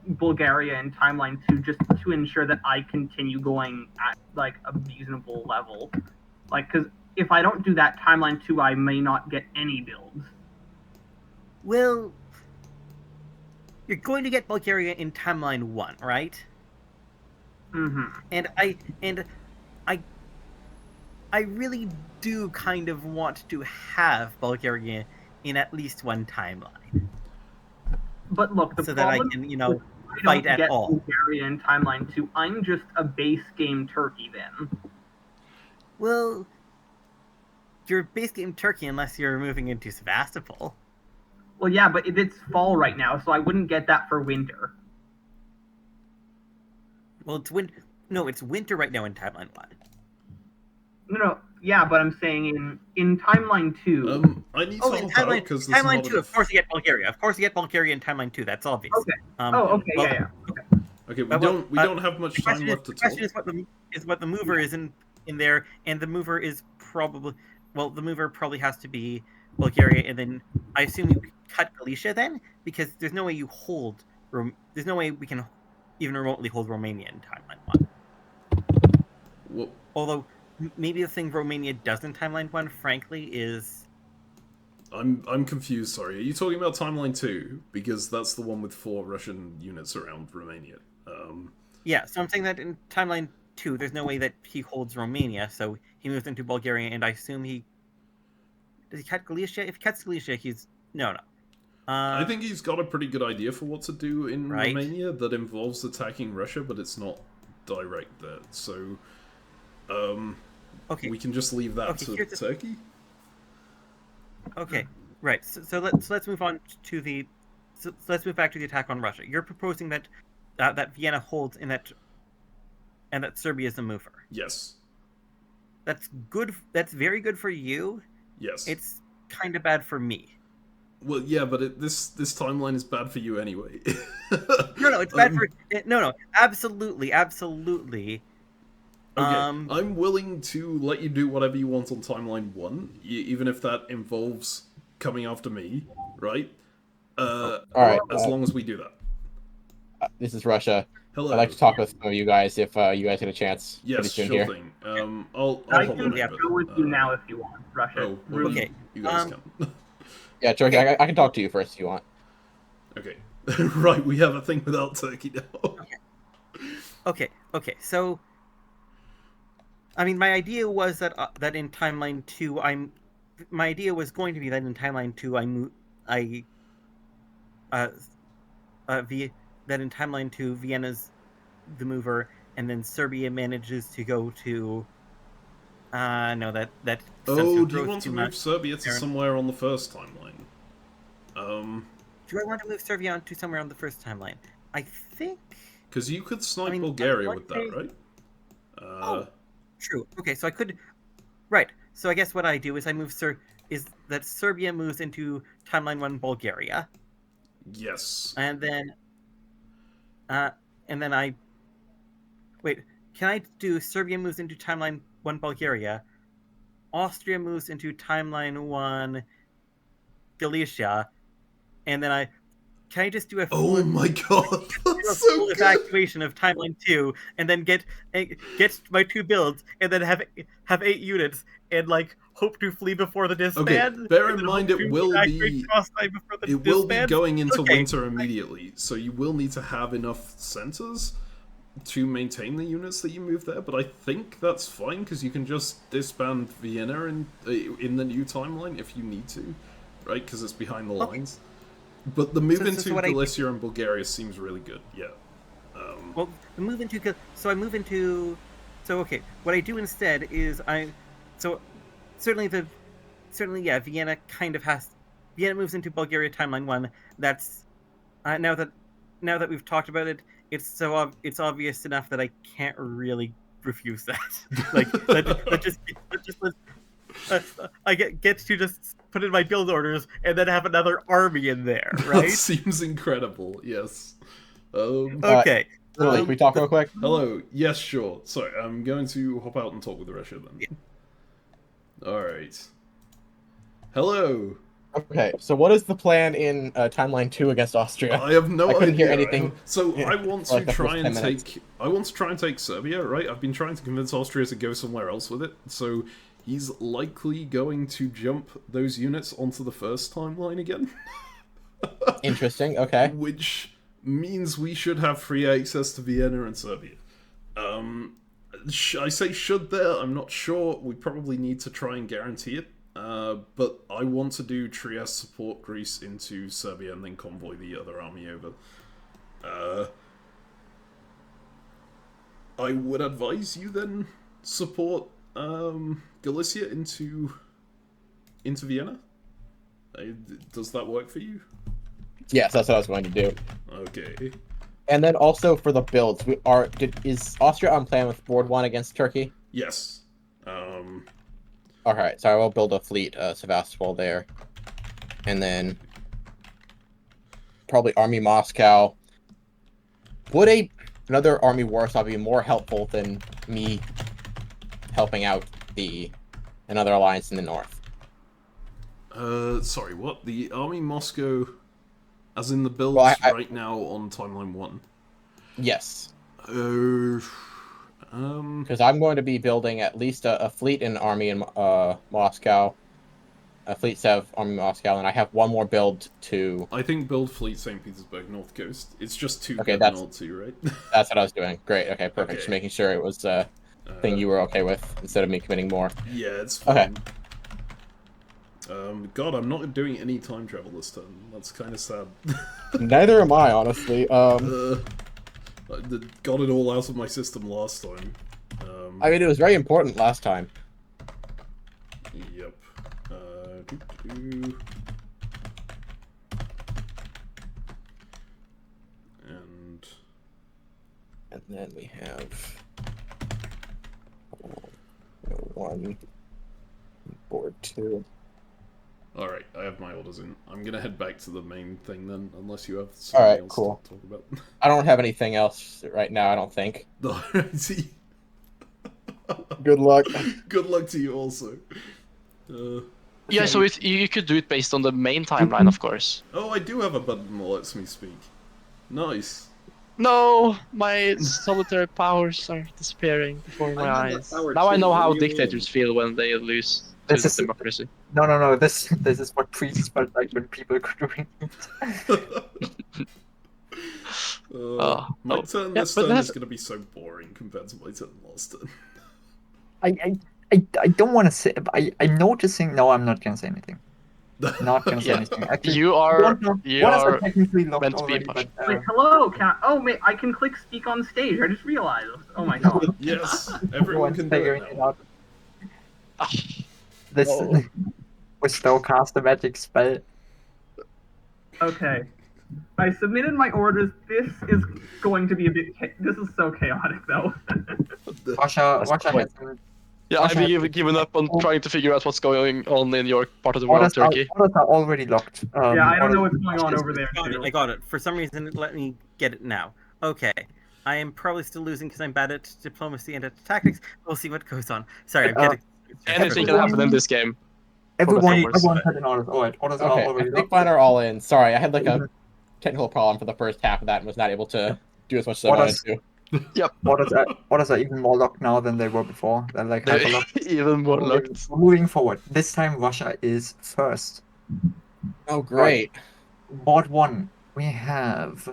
Bulgaria in timeline 2, just to ensure that I continue going at like a reasonable level. Like, because if I don't do that timeline 2, I may not get any builds. Well, you're going to get Bulgaria in timeline 1, right? Mm-hmm. And I really do kind of want to have Bulgaria in at least one timeline. But look, so that I can, fight at all. Bulgaria in timeline 2. I'm just a base game Turkey then. Well, you're base game Turkey unless you're moving into Sevastopol. Well, yeah, but it's fall right now, so I wouldn't get that for winter. Well, it's winter right now in timeline 1. No. Yeah, but I'm saying in timeline 2. I need to Oh, in hop out timeline, because there's timeline not 2, enough. of course you get Bulgaria. Of course you get Bulgaria in timeline 2. That's obvious. Okay. Okay. well, Yeah. Okay, we well, don't have much The time question, left to the question talk. is what the mover is in there, and the mover is probably the mover probably has to be Bulgaria, and then I assume you cut Galicia then, because there's no way you hold there's no way we can even remotely hold Romania in timeline 1. Well, Although maybe the thing Romania does in timeline 1, frankly, is I'm confused. Sorry, are you talking about timeline 2? Because that's the one with 4 Russian units around Romania. yeah. So I'm saying that in timeline 2, there's no way that he holds Romania, so he moves into Bulgaria, and I assume does he cut Galicia? If he cuts Galicia, he's no. I think he's got a pretty good idea for what to do in Right. Romania that involves attacking Russia, but it's not direct there. So, Okay. we can just leave that Okay, to here's the- Turkey. Okay, right. So let's move on to let's move back to the attack on Russia. You're proposing that that Vienna holds and that Serbia is the mover. Yes. That's good. That's very good for you. Yes. It's kind of bad for me. Well, yeah, but this timeline is bad for you anyway. No, it's bad for no. Absolutely. Okay, I'm willing to let you do whatever you want on timeline 1, even if that involves coming after me, right? All right. As long as we do that. This is Russia. Hello. I'd like to talk with some of you guys if you guys get a chance. Yes, pretty soon sure here. thing. I'll I hop can on go it, but, with you now if you want, Russia. Oh, well, Okay. You guys can. Yeah, Turkey, I can talk to you first if you want. Okay. Right, we have a thing without Turkey now. Okay. So, I mean, my idea was that that in timeline 2, my idea was going to be that in timeline 2, that in timeline 2, Vienna's the mover, and then Serbia manages to go to. No, that. Oh, do you want to move Serbia to somewhere on the first timeline? Do I want to move Serbia on to somewhere on the first timeline? I think. Because you could snipe I mean, Bulgaria I with that, right? Oh, true. Okay, so I could. Right. So I guess what I do is I move is that Serbia moves into timeline 1 Bulgaria, Yes. and then I. Wait, can I do Serbia moves into timeline 1 Bulgaria, Austria moves into timeline 1 Galicia, and then can I just do a full, Oh my god, that's full so good. evacuation of timeline 2, and then get my 2 builds, and then have 8 units, and like hope to flee before the disband? Okay, bear and in then mind hope it to will evacuate be cross-site before the it will be disband? going into Okay. winter immediately, so you will need to have enough centers to maintain the units that you move there. But I think that's fine because you can just disband Vienna in the new timeline if you need to, right? Because it's behind the lines. But the move into Galicia and Bulgaria seems really good. Yeah. Well, the move into okay. What I do instead is Vienna kind of Vienna moves into Bulgaria timeline 1. That's now that we've talked about it, it's obvious enough that I can't really refuse that. Like that just I get to just put in my build orders and then have another army in there, right? That seems incredible. Yes. Okay. Literally, can we talk real quick? Hello. Yes, sure. Sorry, I'm going to hop out and talk with Russia then. Yeah. All right. Hello. Okay, so what is the plan in timeline 2 against Austria? I have no idea. I couldn't hear anything. So Yeah, I want for, to like, the try first and 10 minutes. take. I want to try and take Serbia. Right. I've been trying to convince Austria to go somewhere else with it. So he's likely going to jump those units onto the first timeline again. Interesting. Okay. Which means we should have free access to Vienna and Serbia. I say should there. I'm not sure. We probably need to try and guarantee it. But I want to do Trieste support Greece into Serbia and then convoy the other army over. I would advise you then support Galicia into Vienna. Does that work for you? Yes, that's what I was going to do. Okay. And then also for the builds, is Austria on plan with board 1 against Turkey? Yes. Alright, so I will build a fleet, Sevastopol there. And then probably Army Moscow. Would another Army Warsaw be more helpful than me helping out another alliance in the north? Sorry, what? The Army Moscow, as in the builds Well, right now on Timeline 1? Yes. Um, Because I'm going to be building at least a fleet in Army in Moscow. A fleet Sev Army Moscow, and I have one more build to... I think build fleet St. Petersburg, North Coast. It's just 2 Okay, good, not 2, right? That's what I was doing. Great, okay, perfect. Just Okay. making sure it was a thing you were okay with, instead of me committing more. Yeah, it's fine. God, I'm not doing any time travel this turn. That's kind of sad. Neither am I, honestly. I got it all out of my system last time. I mean, it was very important last time. Yep. And then we have... one... board 2. Alright, I have my orders in. I'm gonna head back to the main thing then, unless you have something else cool. to talk about. I don't have anything else right now, I don't think. Alrighty. Good luck. Good luck to you also. Yeah, so you could do it based on the main timeline, of course. Oh, I do have a button that lets me speak. Nice. No, my solitary powers are disappearing before my I have that eyes. power Now I too, know what how do you dictators feel when they lose This to is- democracy. No. This is what priests felt like when people could read. My oh. turn Yeah, this but turn that's- is gonna be so boring compared to my turn last turn. I don't want to say. I'm noticing. No, I'm not gonna say anything. Not gonna say Yeah. anything. Actually, You I are don't know. you What is are technically locked meant to be already? But impartial. Wait, hello, wait, I can click speak on stage. I just realized. Oh my god. Yes, everyone can do it figuring now. out. This Oh. was still cast a magic spell. Okay. I submitted my orders. This is going to be a bit. This is so chaotic, though. Russia Wait. has some Yeah, Russia has I've given up on Oh. trying to figure out what's going on in your part of the world, orders are, Turkey. orders are already locked. Yeah, I don't know orders- what's going on over there. Got it. too. I got it. For some reason, let me get it now. Okay. I am probably still losing because I'm bad at diplomacy and at tactics. We'll see what goes on. Sorry, I'm getting. Anything can happen in this game. Everyone numbers. had an order. Alright, orders are Okay, I already think locked. mine are all in. Sorry, I had like a technical problem for the first half of that and was not able to do as much as I wanted to. Orders are even more locked now than they were before. They're like They're hyper locked. even more locked. Moving forward. This time Russia is first. Oh, great. Board 1. We have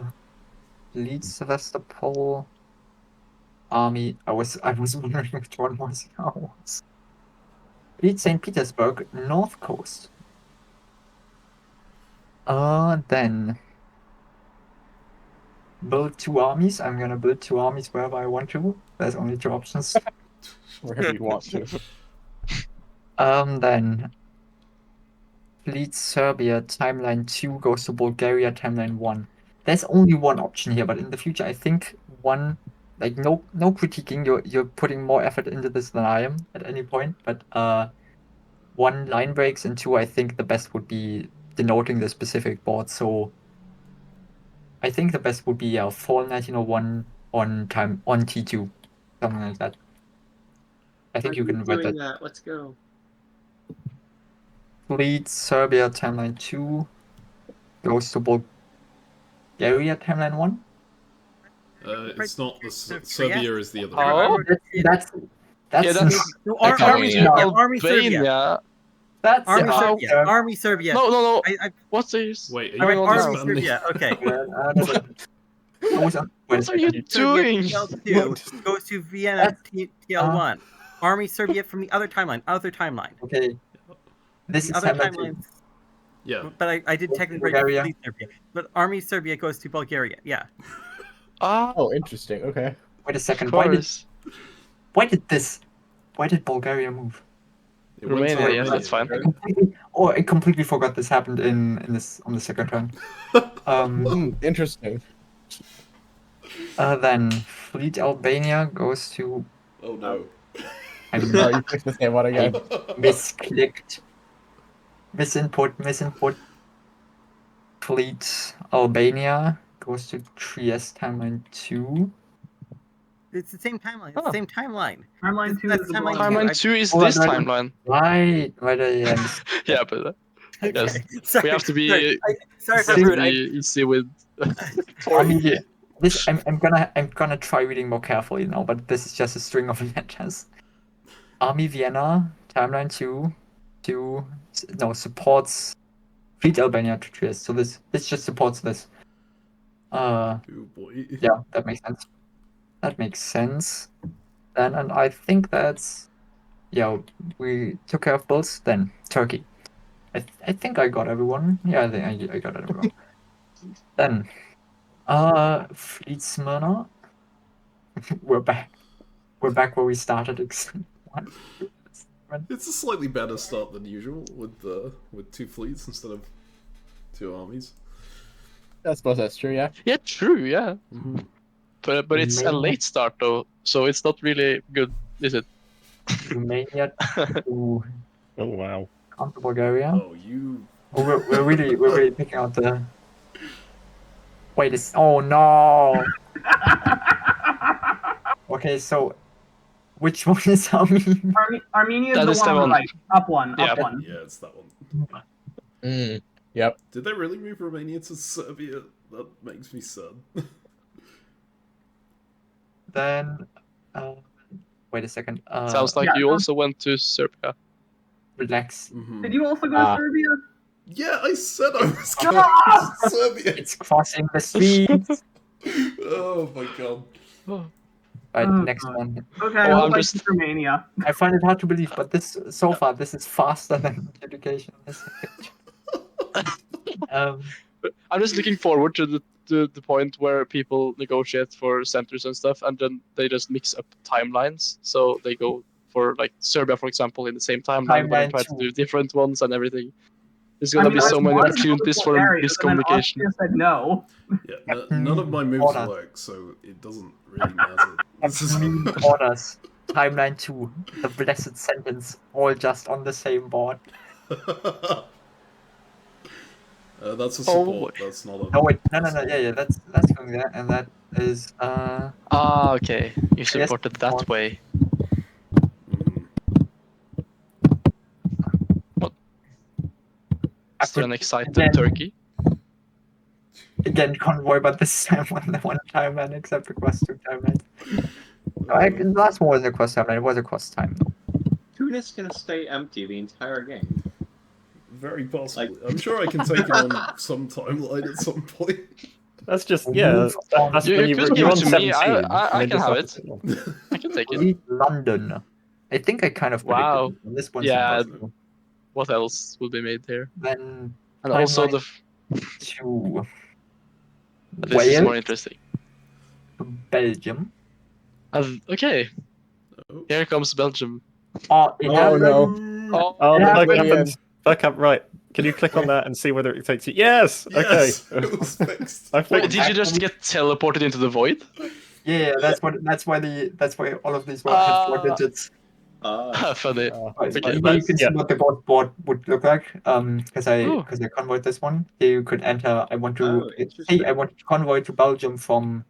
Lead Sevastopol Army. I was wondering which one was ours. Lead St. Petersburg, North Coast. Then build 2 armies. I'm gonna build 2 armies wherever I want to. There's only 2 options. Wherever you want to. Then Fleet Serbia timeline 2 goes to Bulgaria timeline 1. There's only one option here, but in the future I think one, like no critiquing, you're putting more effort into this than I am at any point, but 1 line breaks and 2 I think the best would be denoting the specific board, so I think the best would be fall 1901 on T2, something like that. I think you can write doing that. that. Let's go. Fleet Serbia timeline 2 goes to Bulgaria timeline 1. It's not the Yeah. Serbia is the other Oh. one. That's Yeah, that's No, That's Army Albania. Serbia. Army Serbia. Albania. that's Army Yeah, Serbia. Army Serbia. No. I What's this? Wait, are I you went going on Army now? Serbia. Okay. What are you doing? TL2 goes to Vienna TL1. Army Serbia from the other timeline. Okay. This The is other timeline 2. timelines. Yeah. But I did technically Bulgaria. Fleet Serbia. But Army Serbia goes to Bulgaria. Yeah. Oh, interesting. Okay. Wait a second. Of Why did Bulgaria move? It went to Romania, yeah, Romania, that's fine. right? I completely forgot this happened in this on the second turn. Interesting. Then Fleet Albania goes to Oh no. I'm Oh, you picked the same one again. misclicked. Misinput. Fleet Albania goes to Trieste timeline 2. It's the same timeline. It's Oh. the same timeline. Timeline 2 That's is the timeline block. two. Timeline 2 is Oh, this right. timeline. Right, yeah. Yeah, but Okay. yes. Sorry, we have to be, sorry we for have to rude. be easy with. I'm gonna try reading more carefully now, but this is just a string of letters. Army Vienna, timeline 2, supports Fleet Albania to Trieste. So this just supports this. Oh boy. Yeah, that makes sense. And I think that's, we took care of both. Then Turkey. I think I got everyone. Yeah, I think I got everyone. Then, Fleet Smyrna. We're back where we started. It's a slightly better start than usual with 2 fleets instead of 2 armies. I suppose that's true, yeah. Yeah, true, yeah. Mm-hmm. But it's a late start though, so it's not really good, is it? Romania to Oh wow. counter Bulgaria. Oh, you. We're really picking out the. Wait, oh no. Okay, so which one is Armenia? Armenia is That the is one the on the one. right. Up one. Yeah. Up one. Yeah, it's that one. Yep. Did they really move Romania to Serbia? That makes me sad. Then, wait a second. Sounds like you also went to Serbia. Relax. Mm-hmm. Did you also go to Serbia? Yeah, I said I was going to Serbia. It's crossing the streets. Oh my god. Right, Oh, next God. one. Okay, I Oh, hope I'm I just- choose Romania. I find it hard to believe, but this is faster than adjudication. I'm just looking forward to the point where people negotiate for centers and stuff, and then they just mix up timelines. So they go for like Serbia, for example, in the same timeline, but then try to do different ones and everything. There's gonna be so many opportunities for miscommunication. Austria said no. Yeah, none of my moves work, so it doesn't really matter. Orders. Timeline 2. The blessed sentence. All just on the same board. That's a support. That's not a. No, wait. No. Yeah. That's going there, and that is Okay. You support it that way. What? Is there an excited turkey? Again, convoy, but this time on the one timeline, except across 2 timelines. The last one wasn't across timeline. It was across time, though. Tunis gonna stay empty the entire game. Very possibly. I'm sure I can take it on some timeline at some point. That's just that's You when could give you're it on to me. 17. I can just have have it. to- I can take it. Lead London. I think I kind of predicted Wow. it. This one's Yeah. impossible. What else will be made here? Then And also the. to This is more interesting. Belgium. Okay. Here comes Belgium. Oh, it happened. Oh, Oh, Yeah, look brilliant. happens. Look up, right. Can you click on that and see whether it takes you? Yes! Yes, Okay. it was fixed. I wait, figured did you just get teleported into the void? Yeah, that's why all of these have 4 digits. Funny. Here you that's- can see yeah. what the board would look like. Because I Oh. convoyed this one. Here you could enter. I want to interesting. I want to convoy to Belgium from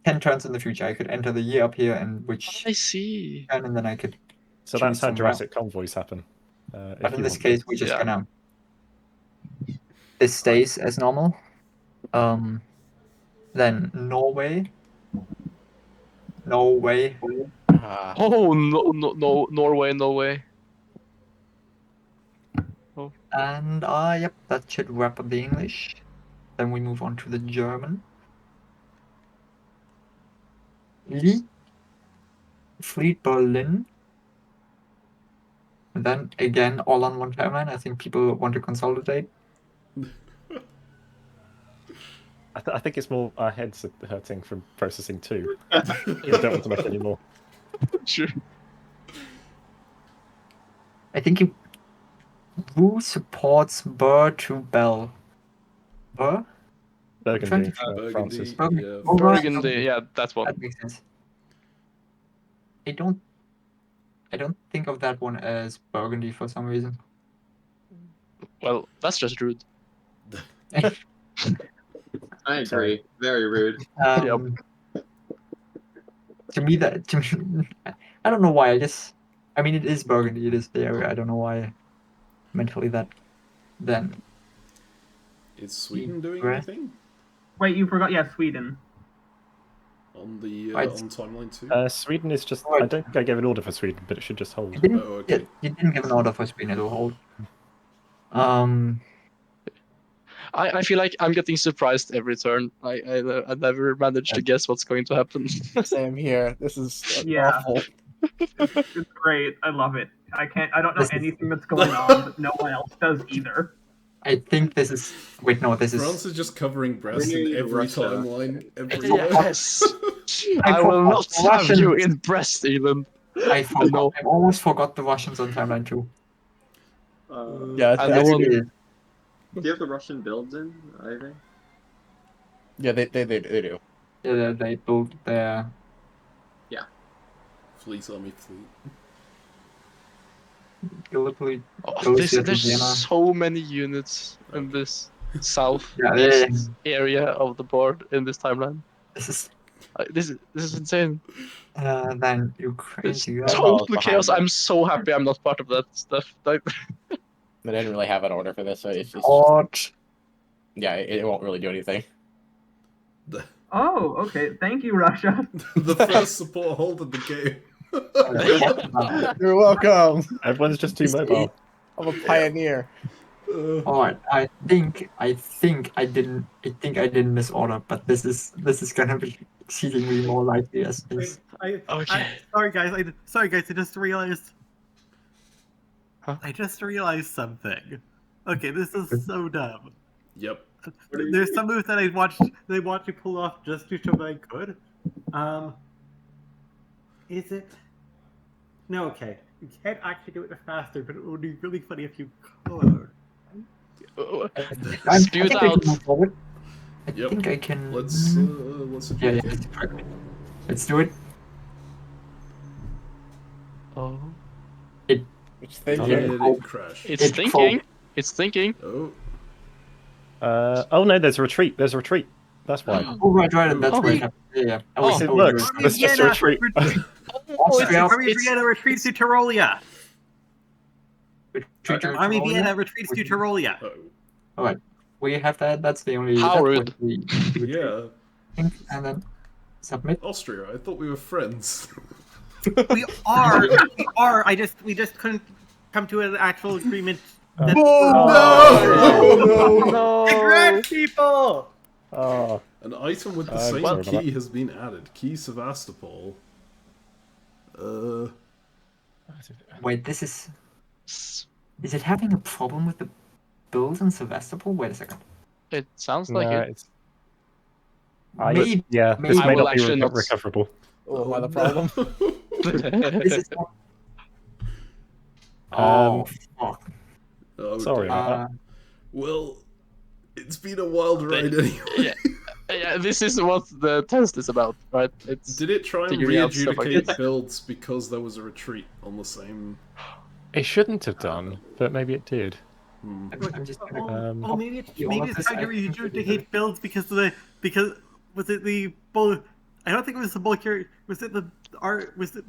10 turns in the future. I could enter the year up here and which I see. turn, and then I could. So that's choose how somewhere Jurassic convoys happen. But in this case, we're just gonna. This stays as normal. Then Norway. Norway. Oh no, Norway, no way. And yep, that should wrap up the English. Then we move on to the German. Lee. Fleet Berlin. And then again, all on one timeline. I think people want to consolidate. I think it's more our heads are hurting from processing 2. We don't want to make any more. Sure. I think who supports Burr to Bell? Burr? Burgundy, Burgundy, Francis. yeah. Oh, right. Burgundy, yeah, that's one. That makes sense. I don't I don't think of that one as Burgundy for some reason. Well, that's just rude. I agree. Very rude. To me, I don't know why. I mean, it is Burgundy. It is the area. I don't know why. Mentally, that then. Is Sweden doing Right. anything Wait, you forgot? Yeah, Sweden. on the Right. on timeline 2? Sweden is just. Right. I don't think I gave an order for Sweden, but it should just hold. You didn't, Oh, okay. you didn't give an order for Sweden. It'll hold. I feel like I'm getting surprised every turn. I never manage to guess what's going to happen. Same here. This is Yeah. awful. It's great. I love it. I don't know This is- anything that's going on, but no one else does either. I think this is. Wait, no, this is. France is just covering breast in Really, every Russia. timeline. Every Yes. I I will forgot not the have you Russians. in breast even. I forgot. No. I almost forgot the Russians on timeline 2. Yeah, And I the one- think- Do you have the Russian builds in, either? yeah, they do. Yeah, they built their. Fleet army fleet. Gallipoli. Oh, Galicia to there's Vienna. so many units in this south Yeah, east area of the board in this timeline. This is. This is insane. Then Ukraine It's to US. total behind chaos. it. I'm so happy I'm not part of that stuff. Like, They didn't really have an order for this, so it's just What? yeah, it won't really do anything. Oh, okay. Thank you, Russia. The first support hold of the game. You're welcome. Everyone's just too mobile. I'm a pioneer. Alright, I think I didn't misorder, but this is gonna be exceedingly more likely as this. Okay. Sorry guys, I just realized. Huh? I just realized something. Okay, this is so dumb. Yep. There's some moves that I watched you pull off just to show that I could. Is it? No, okay. You can't actually do it faster, but it would be really funny if you could. Spewed out. I Yep. think I can. Let's Yeah, adjudicate. yeah. Let's do it. Oh. It's thinking. Yeah, it did crash. It's It's thinking. It's thinking. Oh. Oh no, there's a retreat. There's a retreat. That's why. Oh right, and that's Oh. where it happened. Yeah. I Oh, was It so works. good. It's just a retreat. Austria, Army Vienna retreats to Tyrolia. retreat to Army Tyrolia. Vienna retreats to Tyrolia. Oh. We have that. That's the only. How that's rude. what we retreat, Yeah. and then submit. Austria. I thought we were friends. We are. We just couldn't come to an actual agreement. That... Oh, no! Congrats, people! Oh, An item with the I'm same sorry about key that. has been added. Key Sevastopol. Wait, this is. Is it having a problem with the builds in Sevastopol? Wait a second. It sounds no, like it. it's. I, Maybe- yeah, maybe- this I may will not be actually not- recoverable. Oh, am I the problem? This is. Oh fuck. Oh, Sorry damn. about Well, it's been a wild ride anyway. yeah. Yeah, this is what the test is about, right? It's Did it try and figuring out stuff like re-adjudicate this. builds because there was a retreat on the same... It shouldn't have done, but maybe it did. Hmm. I'm just gonna. Maybe it's You want this trying to item? readjudicate builds because was it the I don't think it was the Bulgaria. Was it the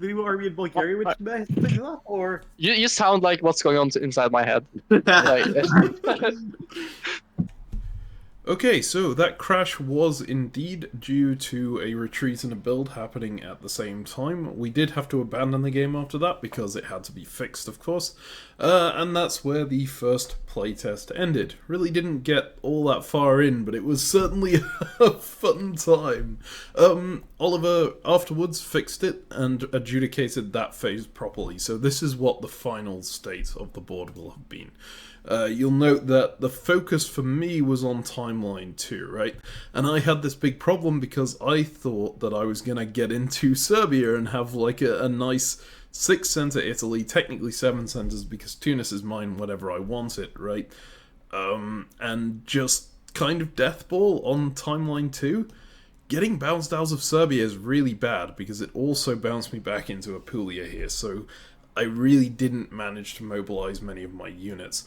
new army in Bulgaria which messed things up, or you sound like what's going on inside my head. Like, Okay, so that crash was indeed due to a retreat and a build happening at the same time. We did have to abandon the game after that because it had to be fixed, of course. And that's where the first playtest ended. Really didn't get all that far in, but it was certainly a fun time. Oliver afterwards fixed it and adjudicated that phase properly, so this is what the final state of the board will have been. You'll note that the focus for me was on timeline 2, right? And I had this big problem because I thought that I was going to get into Serbia and have like a nice 6-center Italy, technically 7 centers because Tunis is mine whenever I want it, right? And just kind of deathball on timeline 2. Getting bounced out of Serbia is really bad because it also bounced me back into Apulia here, so I really didn't manage to mobilize many of my units.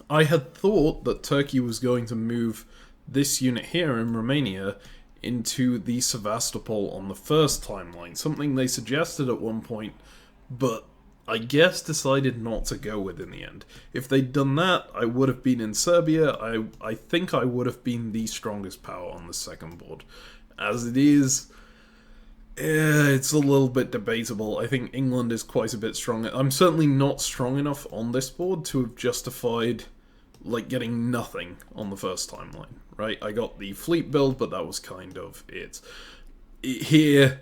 I had thought that Turkey was going to move this unit here in Romania into the Sevastopol on the first timeline, something they suggested at one point, but I guess decided not to go with in the end. If they'd done that, I would have been in Serbia. I think I would have been the strongest power on the second board. As it is, it's a little bit debatable. I think England is quite a bit stronger. I'm certainly not strong enough on this board to have justified like getting nothing on the first timeline, right? I got the fleet build, but that was kind of it. Here,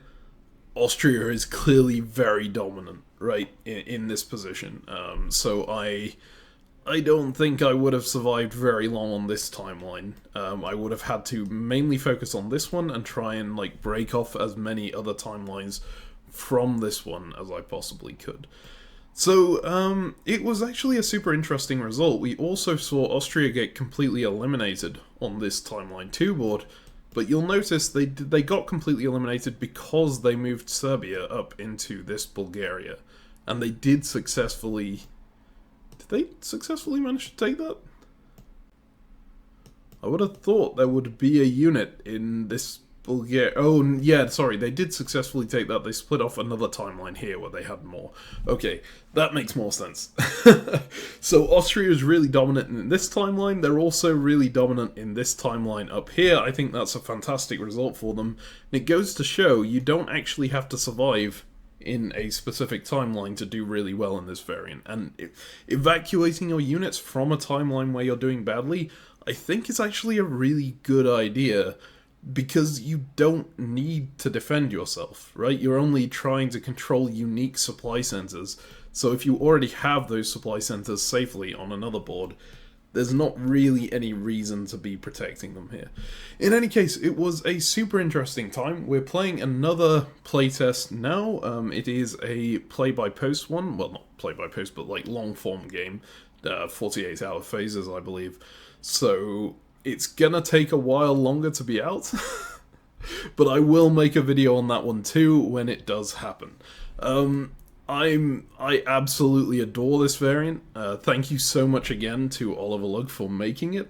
Austria is clearly very dominant, right, in this position. So I don't think I would have survived very long on this timeline. I would have had to mainly focus on this one and try and like break off as many other timelines from this one as I possibly could. So, it was actually a super interesting result. We also saw Austria get completely eliminated on this Timeline 2 board, but you'll notice they got completely eliminated because they moved Serbia up into this Bulgaria. And they did successfully... Did they successfully manage to take that? I would have thought there would be a unit in this Bulgaria. Oh, yeah, sorry, they did successfully take that. They split off another timeline here where they had more. Okay, that makes more sense. So Austria is really dominant in this timeline. They're also really dominant in this timeline up here. I think that's a fantastic result for them. And it goes to show you don't actually have to survive in a specific timeline to do really well in this variant. And evacuating your units from a timeline where you're doing badly, I think is actually a really good idea, because you don't need to defend yourself, right? You're only trying to control unique supply centers. So if you already have those supply centers safely on another board, there's not really any reason to be protecting them here. In any case, it was a super interesting time. We're playing another playtest now. It is a play-by-post one. Well, not play-by-post, but like long-form game. 48-hour phases, I believe. So it's gonna take a while longer to be out. But I will make a video on that one too when it does happen. I absolutely adore this variant. Thank you so much again to Oliver Lugg for making it,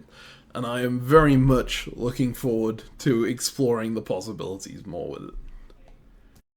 and I am very much looking forward to exploring the possibilities more with it.